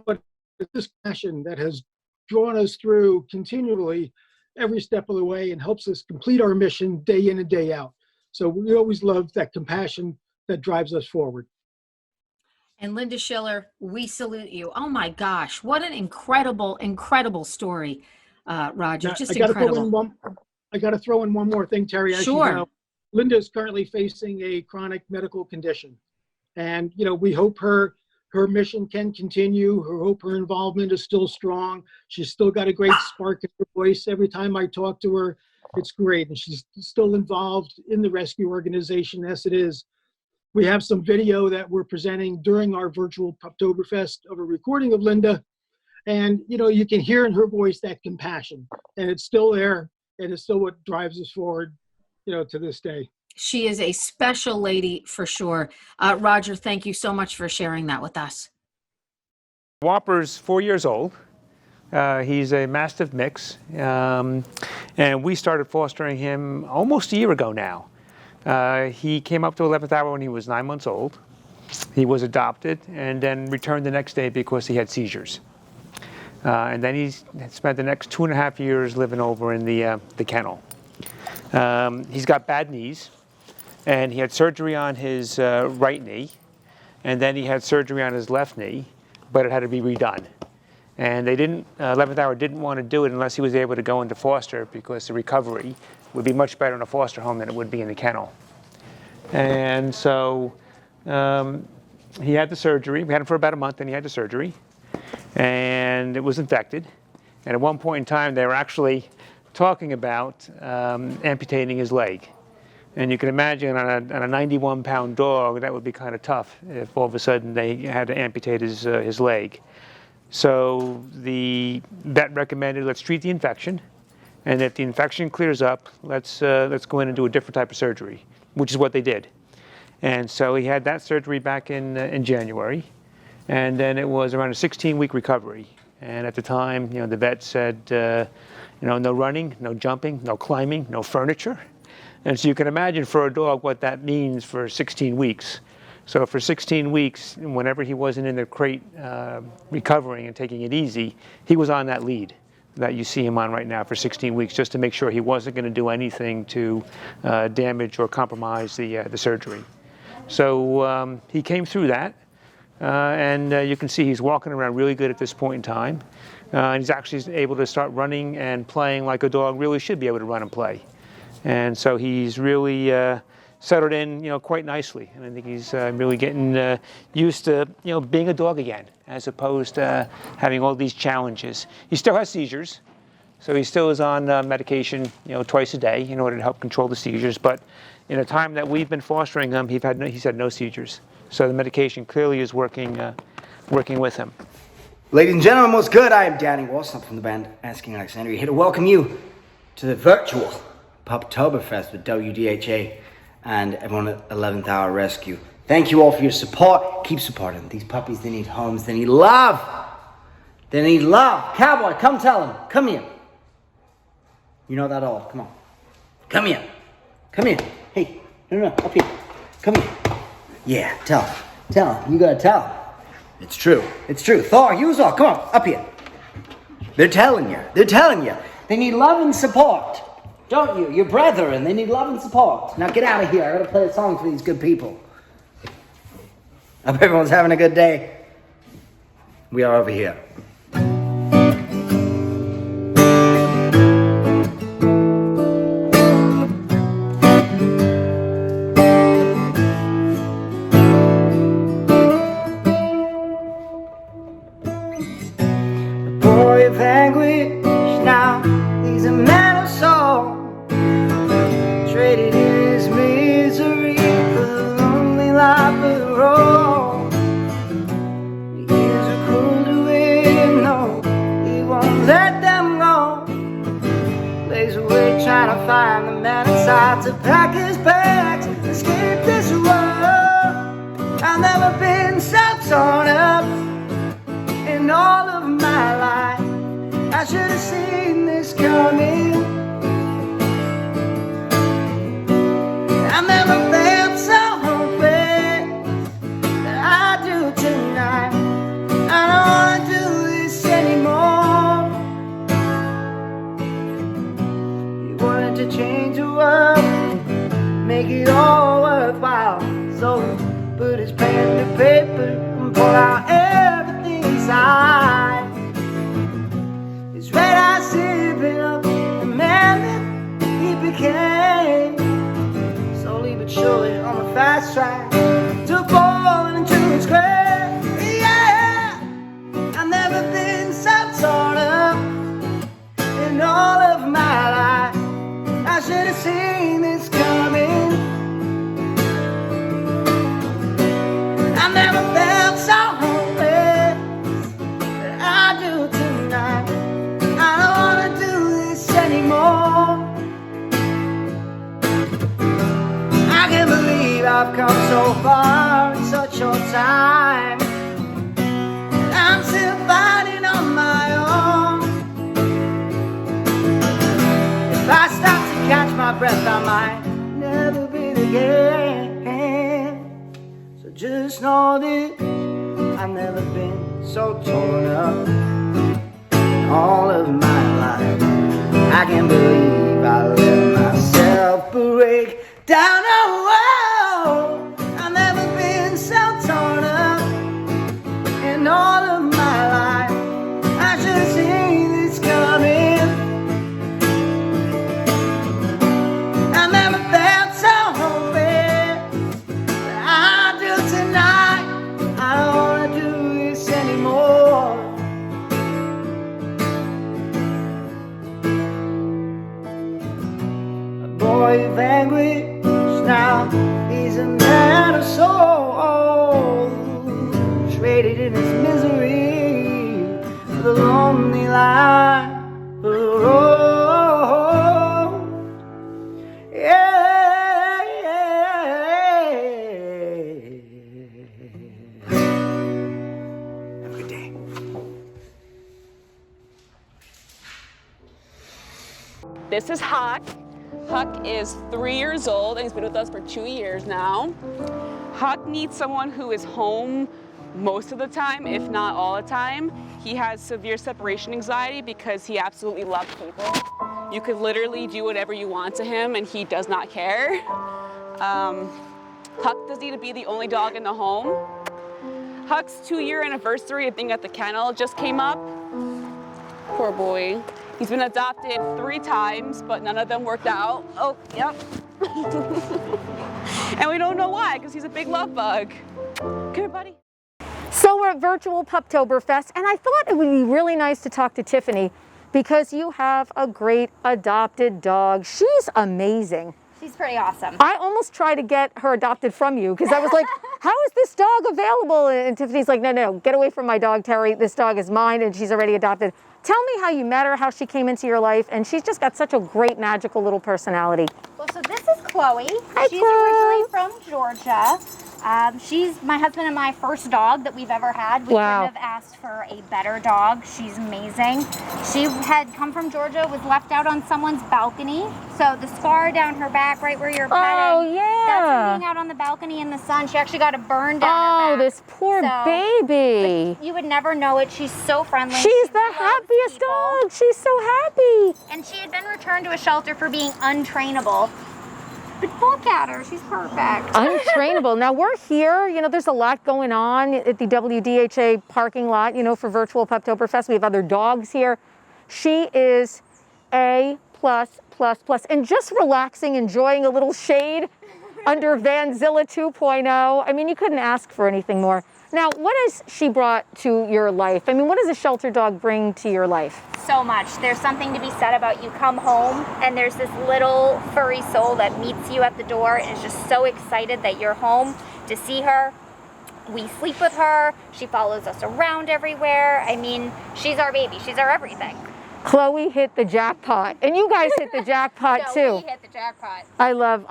but it's this passion that has drawn us through continually every step of the way and helps us complete our mission day in and day out. So we always love that compassion that drives us forward. And Linda Schiller, we salute you. Oh my gosh, what an incredible, incredible story, Roger. Now, Just I gotta incredible. I got to throw in one more thing, Terry. As Sure. you know, Linda is currently facing a chronic medical condition. And, we hope her mission can continue. We hope her involvement is still strong. She's still got a great spark in her voice. Every time I talk to her, it's great. And she's still involved in the rescue organization as it is. We have some video that we're presenting during our virtual PUPTOBERFEST of a recording of Linda. And, you can hear in her voice that compassion. And it's still there. And it's still what drives us forward, to this day. She is a special lady for sure. Roger, thank you so much for sharing that with us. Whopper's 4 years old. He's a Mastiff mix. And we started fostering him almost a year ago now. He came up to 11th hour when he was 9 months old. He was adopted and then returned the next day because he had seizures. And then he spent the next 2.5 years living over in the kennel. He's got bad knees, and he had surgery on his right knee, and then he had surgery on his left knee, but it had to be redone. And they 11th hour didn't want to do it unless he was able to go into foster because the recovery would be much better in a foster home than it would be in the kennel. And so he had the surgery. We had him for about a month, and he had the surgery, and it was infected. And at one point in time, they were actually talking about amputating his leg. And you can imagine on a 91-pound dog, that would be kind of tough if all of a sudden they had to amputate his leg. So the vet recommended, let's treat the infection, and if the infection clears up, let's go in and do a different type of surgery, which is what they did. And so he had that surgery back in January, and then it was around a 16-week recovery. And at the time, the vet said, no running, no jumping, no climbing, no furniture. And so you can imagine for a dog what that means for 16 weeks. So for 16 weeks, whenever he wasn't in the crate recovering and taking it easy, he was on that lead that you see him on right now for 16 weeks, just to make sure he wasn't going to do anything to damage or compromise the surgery. So he came through that, and you can see he's walking around really good at this point in time. And he's actually able to start running and playing like a dog really should be able to run and play. And so he's really settled in, quite nicely. And I think he's really getting used to, being a dog again, as opposed to having all these challenges. He still has seizures, So he still is on medication, twice a day in order to help control the seizures. But in the time that we've been fostering him, he's had no seizures. So the medication clearly is working with him. Ladies and gentlemen, what's good? I am Danny Wilson from the band Asking Alexandria, here to welcome you to the virtual PUPTOBERFEST with WDHA and everyone at 11th Hour Rescue. Thank you all for your support. Keep supporting these puppies. They need homes. They need love. They need love. Cowboy, come tell them. Come here. You know that all. Come on. Come here. Come here. Hey, no, up here. Come here. Yeah, tell them. Tell them. You gotta tell them. It's true. It's true. Thor, use all. Come on, up here. They're telling you. They're telling you. They need love and support. Don't you? Your brethren, they need love and support. Now get out of here. I gotta play a song for these good people. Hope everyone's having a good day. We are over here. Boy of anguish now, he's a man of soul, traded in his misery for the lonely life of the road. The years are cruel to him, no, he won't let them go. Lays away trying to find the man inside to pack his bags, escape this world. I've never been so torn up in all of my life. I should have seen this coming. I've never felt so hopeless that I do tonight. I don't wanna do this anymore. He wanted to change the world, make it all worthwhile. So he put his pen to paper and pulled out everything inside. His red eyes sipping up the man that he became. Slowly but surely on the fast track to falling into his grave. Yeah, I've never been so torn up in all of my life. I should have seen this coming. I never felt so hopeless that I do tonight. I don't wanna do this anymore. I can't believe I've come so far in such short time. I'm still fighting on my own. If I stop to catch my breath, I might never breathe again. So just know this, I've never been so torn up in all of my life. I can't believe I let myself break down. Oh, I've never been so torn up in all of my life. I should have seen this coming. I never felt so hopeless that I do tonight. I don't wanna do this anymore. A boy of anguish now, he's a man of soul, traded in his misery for the lonely life of the road. Have a good day. This is Huck. Huck is 3 years old and he's been with us for 2 years now. Huck needs someone who is home most of the time, if not all the time. He has severe separation anxiety because he absolutely loves people. You could literally do whatever you want to him and he does not care. Huck doesn't need to be the only dog in the home. Huck's 2-year anniversary of being at the kennel just came up. Poor boy. He's been adopted 3 times, but none of them worked out. Oh, yep. And we don't know why, because he's a big love bug. Come here, buddy. So we're at virtual PUPTOBERFest, and I thought it would be really nice to talk to Tiffany because you have a great adopted dog. She's amazing. She's pretty awesome. I almost tried to get her adopted from you because I was like, how is this dog available? And Tiffany's like, no, get away from my dog, Terry. This dog is mine and she's already adopted. Tell me how you met her, how she came into your life, and she's just got such a great, magical little personality. Well, so this is Chloe. Hi, She's Chloe. originally from Georgia. She's my husband and my first dog that we've ever had. We Wow. couldn't have asked for a better dog. She's amazing. She had come from Georgia, was left out on someone's balcony. So the scar down her back, right where you're petting, that's from being out on the balcony in the sun. She actually got a burn down her back. This poor baby. You would never know it. She's so friendly. She's the happiest dog. She's so happy. And she had been returned to a shelter for being untrainable. But look at her, she's perfect. Untrainable. Now we're here, there's a lot going on at the WDHA parking lot, for virtual Puptoberfest. We have other dogs here. She is A+++, and just relaxing, enjoying a little shade under Vanzilla 2.0. I mean, you couldn't ask for anything more. Now, what has she brought to your life? I mean, what does a shelter dog bring to your life? So much. There's something to be said about you come home and there's this little furry soul that meets you at the door and is just so excited that you're home to see her. We sleep with her. She follows us around everywhere. I mean, she's our baby. She's our everything. Chloe hit the jackpot, and you guys hit the jackpot too. We hit the jackpot. I love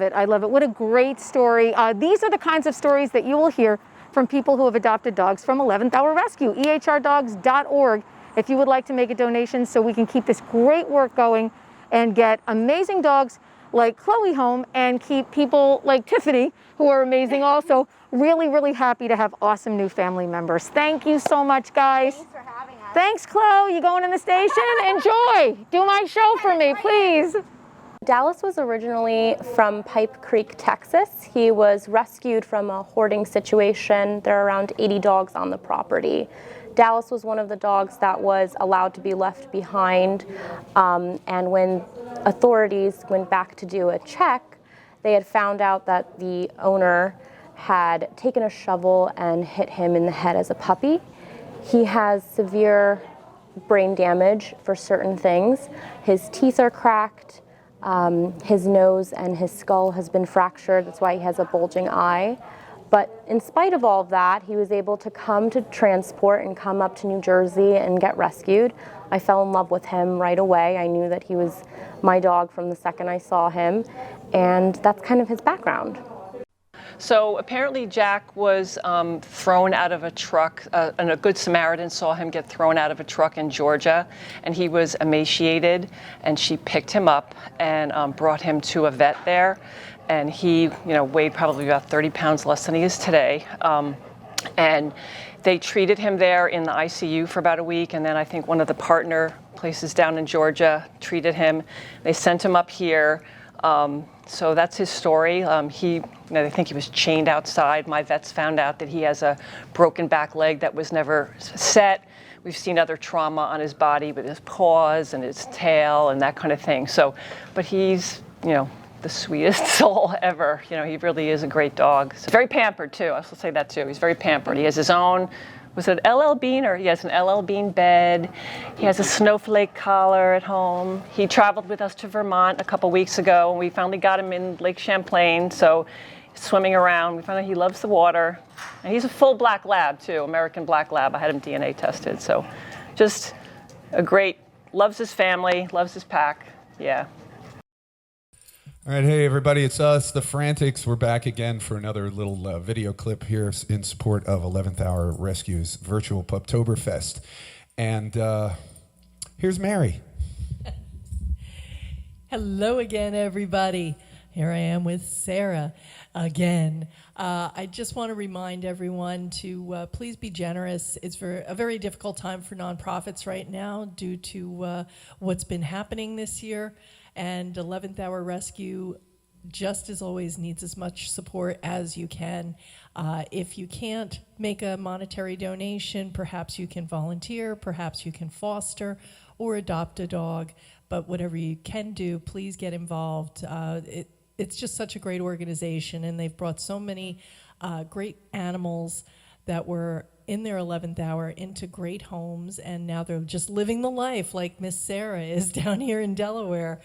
it. I love it. What a great story. These are the kinds of stories that you will hear from people who have adopted dogs from 11th Hour Rescue, ehrdogs.org. If you would like to make a donation so we can keep this great work going and get amazing dogs like Chloe home and keep people like Tiffany, who are amazing also, really, really happy to have awesome new family members. Thank you so much, guys. Thanks for having us. Thanks, Chloe. You going in the station? Enjoy. Do my show for me, please. Dallas was originally from Pipe Creek, Texas. He was rescued from a hoarding situation. There are around 80 dogs on the property. Dallas was one of the dogs that was allowed to be left behind, and when authorities went back to do a check, they had found out that the owner had taken a shovel and hit him in the head as a puppy. He has severe brain damage for certain things. His teeth are cracked. His nose and his skull has been fractured. That's why he has a bulging eye. But in spite of all of that, he was able to come to transport and come up to New Jersey and get rescued. I fell in love with him right away. I knew that he was my dog from the second I saw him, and that's kind of his background. So apparently Jack was thrown out of a truck, and a Good Samaritan saw him get thrown out of a truck in Georgia, and he was emaciated, and she picked him up and brought him to a vet there. And he, weighed probably about 30 pounds less than he is today. And they treated him there in the ICU for about a week, and then I think one of the partner places down in Georgia treated him. They sent him up here. So that's his story. They think he was chained outside. My vets found out that he has a broken back leg that was never set. We've seen other trauma on his body with his paws and his tail and that kind of thing. So, but he's, the sweetest soul ever. He really is a great dog. So very pampered too. I'll say that too. He's very pampered. He has his own, was it LL Bean, or he has an LL Bean bed. He has a snowflake collar at home. He traveled with us to Vermont a couple weeks ago, and we finally got him in Lake Champlain. So swimming around, we found out he loves the water. And he's a full black lab too, American black lab. I had him DNA tested. So just a great, loves his family, loves his pack. Yeah. All right, hey everybody, it's us, the Frantics. We're back again for another little video clip here in support of 11th Hour Rescue's virtual Puptoberfest. And here's Mary. Hello again, everybody. Here I am with Sarah again. I just want to remind everyone to please be generous. It's a very difficult time for nonprofits right now due to what's been happening this year. And 11th Hour Rescue, just as always, needs as much support as you can. If you can't make a monetary donation, perhaps you can volunteer, perhaps you can foster or adopt a dog. But whatever you can do, please get involved. It's just such a great organization, and they've brought so many great animals that were in their 11th hour into great homes, and now they're just living the life like Miss Sarah is down here in Delaware.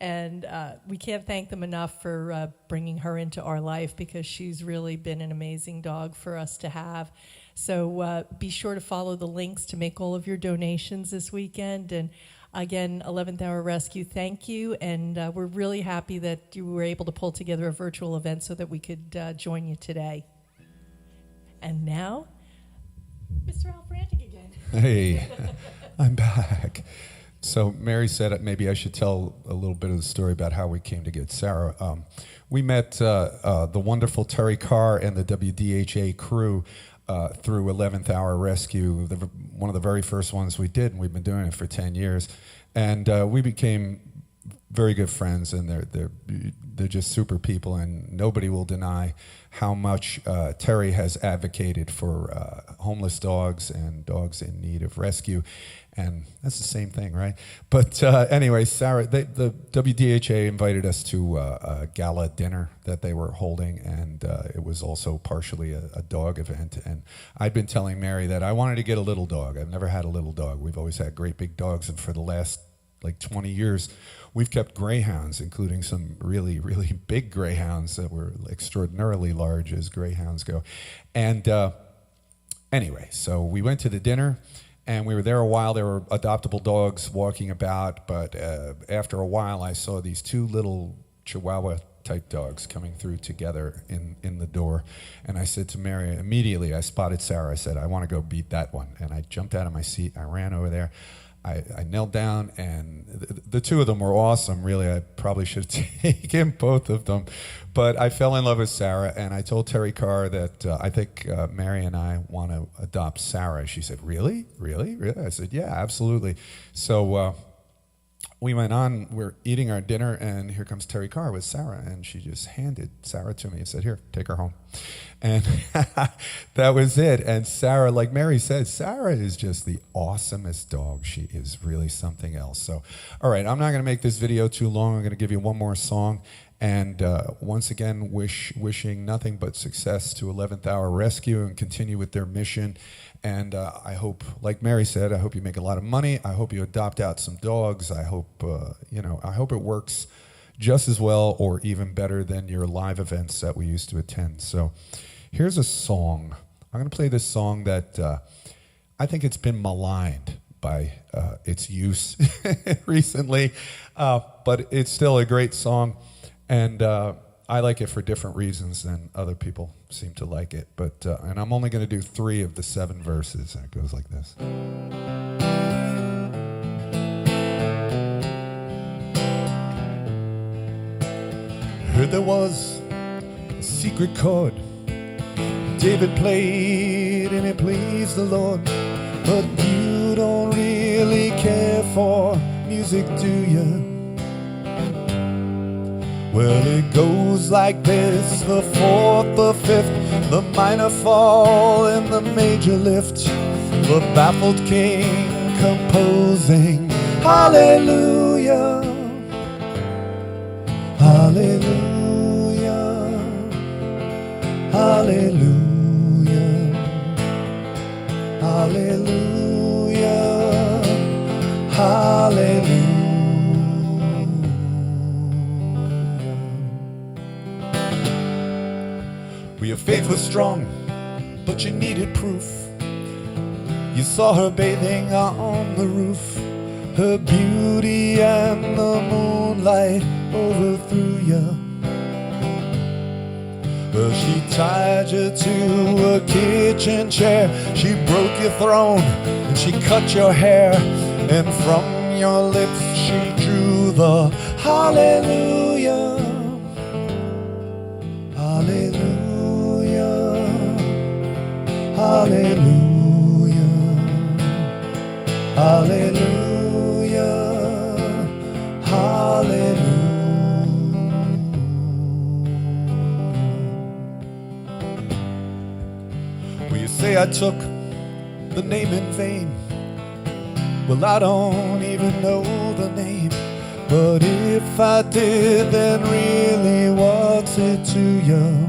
And we can't thank them enough for bringing her into our life, because she's really been an amazing dog for us to have. So be sure to follow the links to make all of your donations this weekend. And again, 11th Hour Rescue, thank you. And we're really happy that you were able to pull together a virtual event so that we could join you today. And now, Mr. Al Frantic again. Hey, I'm back. So Mary said maybe I should tell a little bit of the story about how we came to get Sarah. We met the wonderful Terry Carr and the WDHA crew through 11th Hour Rescue, one of the very first ones we did, and we've been doing it for 10 years. And we became very good friends, and they're just super people, and nobody will deny how much Terry has advocated for homeless dogs and dogs in need of rescue. And that's the same thing, right? But anyway, Sarah, the WDHA invited us to a gala dinner that they were holding, and it was also partially a dog event. And I'd been telling Mary that I wanted to get a little dog. I've never had a little dog. We've always had great big dogs, and for the last like 20 years, we've kept greyhounds, including some really, really big greyhounds that were extraordinarily large as greyhounds go. And anyway, so we went to the dinner, and we were there a while. There were adoptable dogs walking about, but after a while, I saw these two little Chihuahua-type dogs coming through together in the door. And I said to Mary, immediately, I spotted Sarah. I said, I want to go beat that one. And I jumped out of my seat. I ran over there. I knelt down, and the two of them were awesome, really. I probably should have taken both of them. But I fell in love with Sarah, and I told Terry Carr that I think Mary and I want to adopt Sarah. She said, really? Really? Really? I said, yeah, absolutely. So we went on, we're eating our dinner, and here comes Terry Carr with Sarah, and she just handed Sarah to me and said, here, take her home. And that was it. And Sarah, like Mary said, Sarah is just the awesomest dog. She is really something else. So, all right, I'm not going to make this video too long. I'm going to give you one more song. And once again, wishing nothing but success to 11th Hour Rescue and continue with their mission. And I hope, like Mary said, I hope you make a lot of money. I hope you adopt out some dogs. I hope, I hope it works just as well or even better than your live events that we used to attend. So here's a song. I'm going to play this song that I think it's been maligned by its use recently, but it's still a great song. And I like it for different reasons than other people seem to like it. But and I'm only going to do 3 of the 7 verses. And it goes like this. Heard there was a secret chord David played and it pleased the Lord. But you don't really care for music, do you? Well, it goes like this: the 4th, the 5th, the minor fall and the major lift, the baffled king composing hallelujah, hallelujah, hallelujah, hallelujah, hallelujah. Your faith was strong, but you needed proof. You saw her bathing on the roof. Her beauty and the moonlight overthrew you. Well, she tied you to a kitchen chair. She broke your throne and she cut your hair. And from your lips she drew the hallelujah, hallelujah, hallelujah, hallelujah, hallelujah. Well, you say I took the name in vain. Well, I don't even know the name. But if I did, then really what's it to you?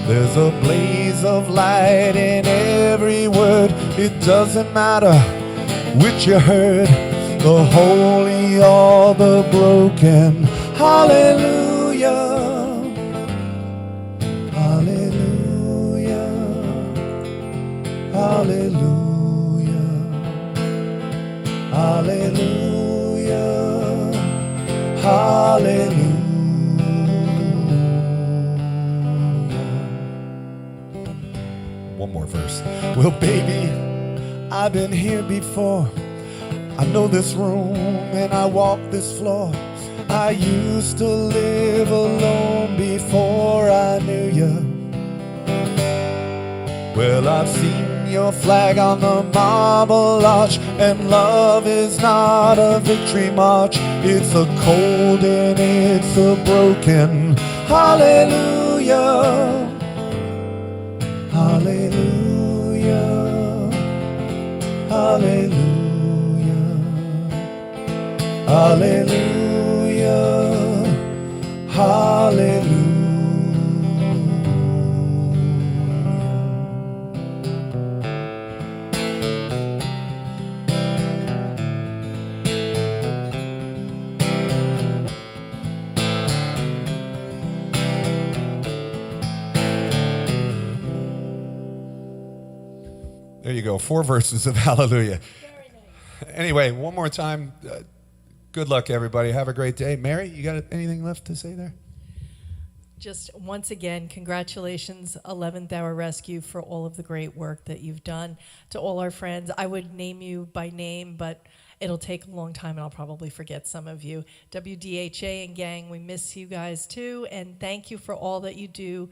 There's There's a blaze of light in every word. It doesn't matter which you heard, the holy or the broken. Hallelujah, hallelujah, hallelujah, hallelujah, hallelujah. One more verse. Well, baby, I've been here before. I know this room and I walk this floor. I used to live alone before I knew you. Well, I've seen your flag on the Marble Arch, and love is not a victory march. It's a cold and it's a broken. Hallelujah, hallelujah, hallelujah, hallelujah, hallelujah. There you go, 4 verses of hallelujah. Anyway, one more time, good luck, everybody. Have a great day. Mary, you got anything left to say there? Just once again, congratulations, 11th Hour Rescue, for all of the great work that you've done. To all our friends, I would name you by name, but it'll take a long time and I'll probably forget some of you. WDHA and gang, we miss you guys too, and thank you for all that you do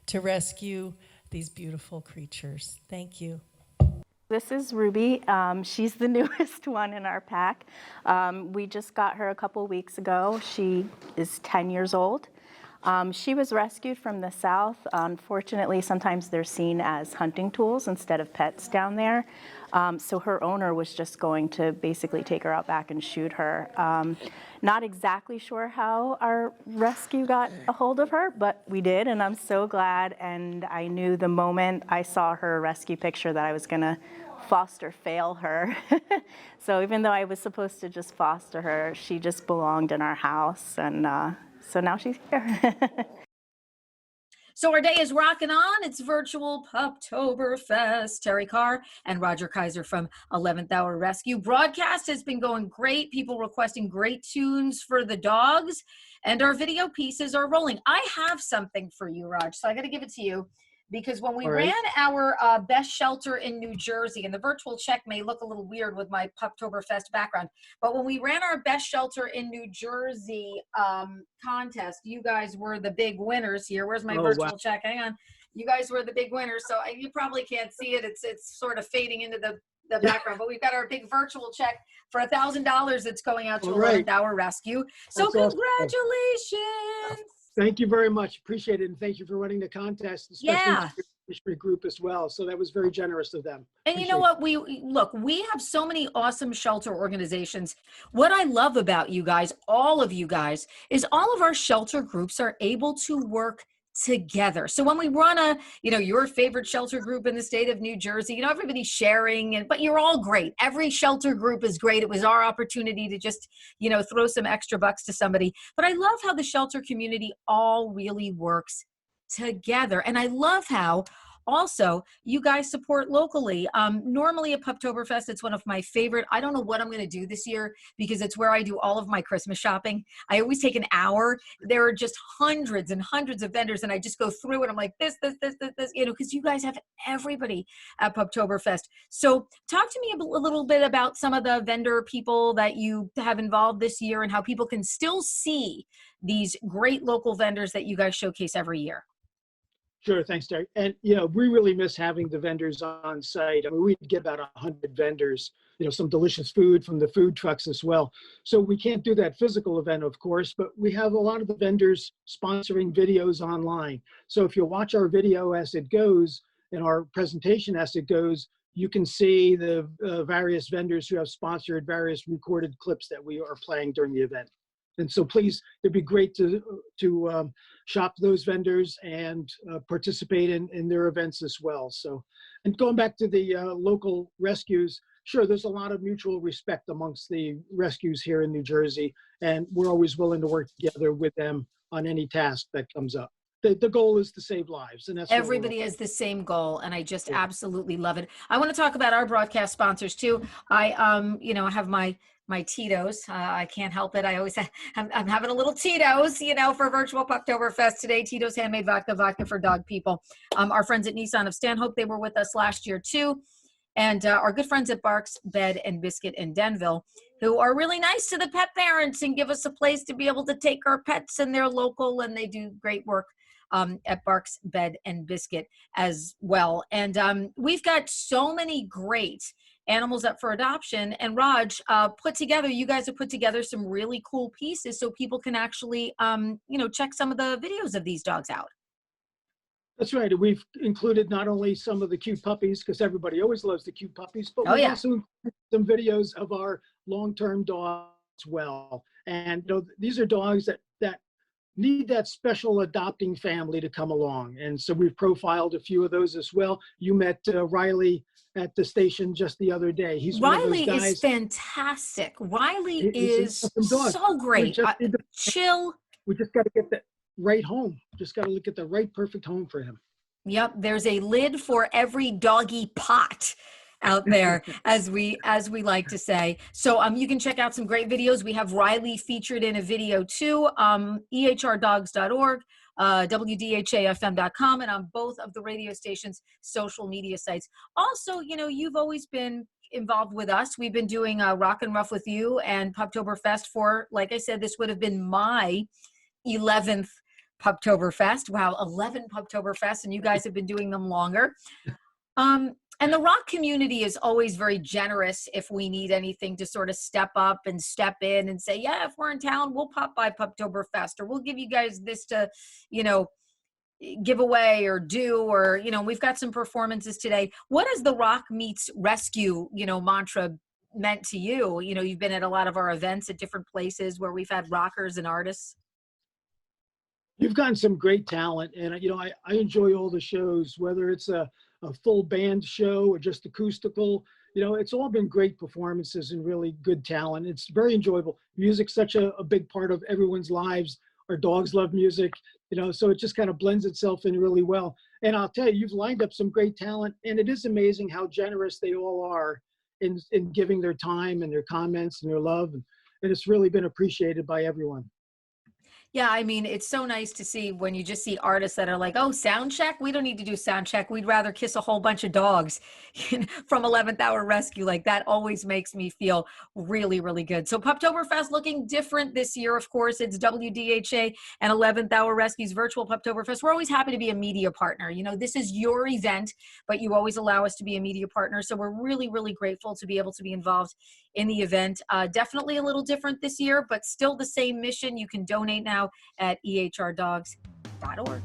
to rescue these beautiful creatures. Thank you. This is Ruby. She's the newest one in our pack. We just got her a couple weeks ago. She is 10 years old. She was rescued from the south. Unfortunately, sometimes they're seen as hunting tools instead of pets down there. So her owner was just going to basically take her out back and shoot her. Not exactly sure how our rescue got a hold of her, but we did, and I'm so glad. And I knew the moment I saw her rescue picture that I was gonna foster fail her. So even though I was supposed to just foster her, she just belonged in our house, and so now she's here. So our day is rocking on. It's virtual PUPTOBERFest. Terry Carr and Roger Kaiser from 11th Hour Rescue. Broadcast has been going great. People requesting great tunes for the dogs, and our video pieces are rolling. I have something for you, Raj, so I got to give it to you. Because when we ran our best shelter in New Jersey, and the virtual check may look a little weird with my PUPTOBERFest background, but when we ran our best shelter in New Jersey contest, you guys were the big winners here. Where's my virtual check? Hang on. You guys were the big winners, so you probably can't see it. It's sort of fading into the background, but we've got our big virtual check for $1,000 that's going out to 11th Hour Rescue. So That's congratulations. Thank you very much. Appreciate it. And thank you for running the contest, especially the fishery group as well. So that was very generous of them. And you know what? We have so many awesome shelter organizations. What I love about you guys, all of you guys, is all of our shelter groups are able to work together. So when we run your favorite shelter group in the state of New Jersey, everybody's sharing, but you're all great. Every shelter group is great. It was our opportunity to just, throw some extra bucks to somebody. But I love how the shelter community all really works together. And I love how also you guys support locally. Normally at PUPTOBERFest, it's one of my favorite. I don't know what I'm going to do this year because it's where I do all of my Christmas shopping. I always take an hour. There are just hundreds and hundreds of vendors, and I just go through and I'm like, this, because you guys have everybody at PUPTOBERFest. So talk to me a little bit about some of the vendor people that you have involved this year and how people can still see these great local vendors that you guys showcase every year. Sure, thanks, Terry. And we really miss having the vendors on site. I mean, we get about 100 vendors, some delicious food from the food trucks as well. So we can't do that physical event, of course, but we have a lot of the vendors sponsoring videos online. So if you watch our video as it goes and our presentation as it goes, you can see the various vendors who have sponsored various recorded clips that we are playing during the event. And so please, it'd be great to shop those vendors and participate in their events as well. So, and going back to the local rescues, sure, there's a lot of mutual respect amongst the rescues here in New Jersey, and we're always willing to work together with them on any task that comes up. The goal is to save lives, and that's Everybody has the same goal, and I just absolutely love it. I want to talk about our broadcast sponsors too. I you know, have my Tito's. I can't help it. I always I'm having a little Tito's, you know, for virtual PUPTOBERFest today. Tito's handmade vodka for dog people. Our friends at Nissan of Stanhope, they were with us last year too. And our good friends at Barks Bed and Biscuit in Denville, who are really nice to the pet parents and give us a place to be able to take our pets, and they're local and they do great work at Barks Bed and Biscuit as well. And we've got so many great animals up for adoption. And Raj, you guys have put together some really cool pieces so people can actually, you know, check some of the videos of these dogs out. That's right. We've included not only some of the cute puppies, because everybody always loves the cute puppies, but we've also included some videos of our long-term dogs as well. And you know, these are dogs that need that special adopting family to come along. And so we've profiled a few of those as well. You met Riley at the station just the other day. Riley is fantastic. Riley is so great. Chill. We just got to get that right home. Just got to look at the right perfect home for him. Yep, there's a lid for every doggy pot out there, as we like to say. So you can check out some great videos. We have Riley featured in a video too. ehrdogs.org, wdhafm.com, and on both of the radio stations' social media sites. Also, you know, you've always been involved with us. We've been doing Rock and Rough with you and PUPTOBERFest for, like I said, this would have been my 11th PUPTOBERFest. Wow, 11 PUPTOBERFests, and you guys have been doing them longer. And the rock community is always very generous if we need anything to sort of step up and step in and say, yeah, if we're in town, we'll pop by PUPTOBERFest, or we'll give you guys this to, you know, give away or do, or, you know, we've got some performances today. What has the rock meets rescue, you know, mantra meant to you? You know, you've been at a lot of our events at different places where we've had rockers and artists. You've gotten some great talent, and you know, I enjoy all the shows, whether it's a full band show or just acoustical. You know, it's all been great performances and really good talent. It's very enjoyable. Music's such a big part of everyone's lives. Our dogs love music, you know, so it just kind of blends itself in really well. And I'll tell you, you've lined up some great talent, and it is amazing how generous they all are in giving their time and their comments and their love, and it's really been appreciated by everyone. Yeah, I mean, it's so nice to see when you just see artists that are like, oh, sound check? We don't need to do sound check. We'd rather kiss a whole bunch of dogs from 11th Hour Rescue. Like, that always makes me feel really, really good. So PUPTOBERFest looking different this year, of course. It's WDHA and 11th Hour Rescue's virtual PUPTOBERFest. We're always happy to be a media partner. You know, this is your event, but you always allow us to be a media partner. So we're really, really grateful to be able to be involved in the event. Definitely a little different this year, but still the same mission. You can donate now at ehrdogs.org.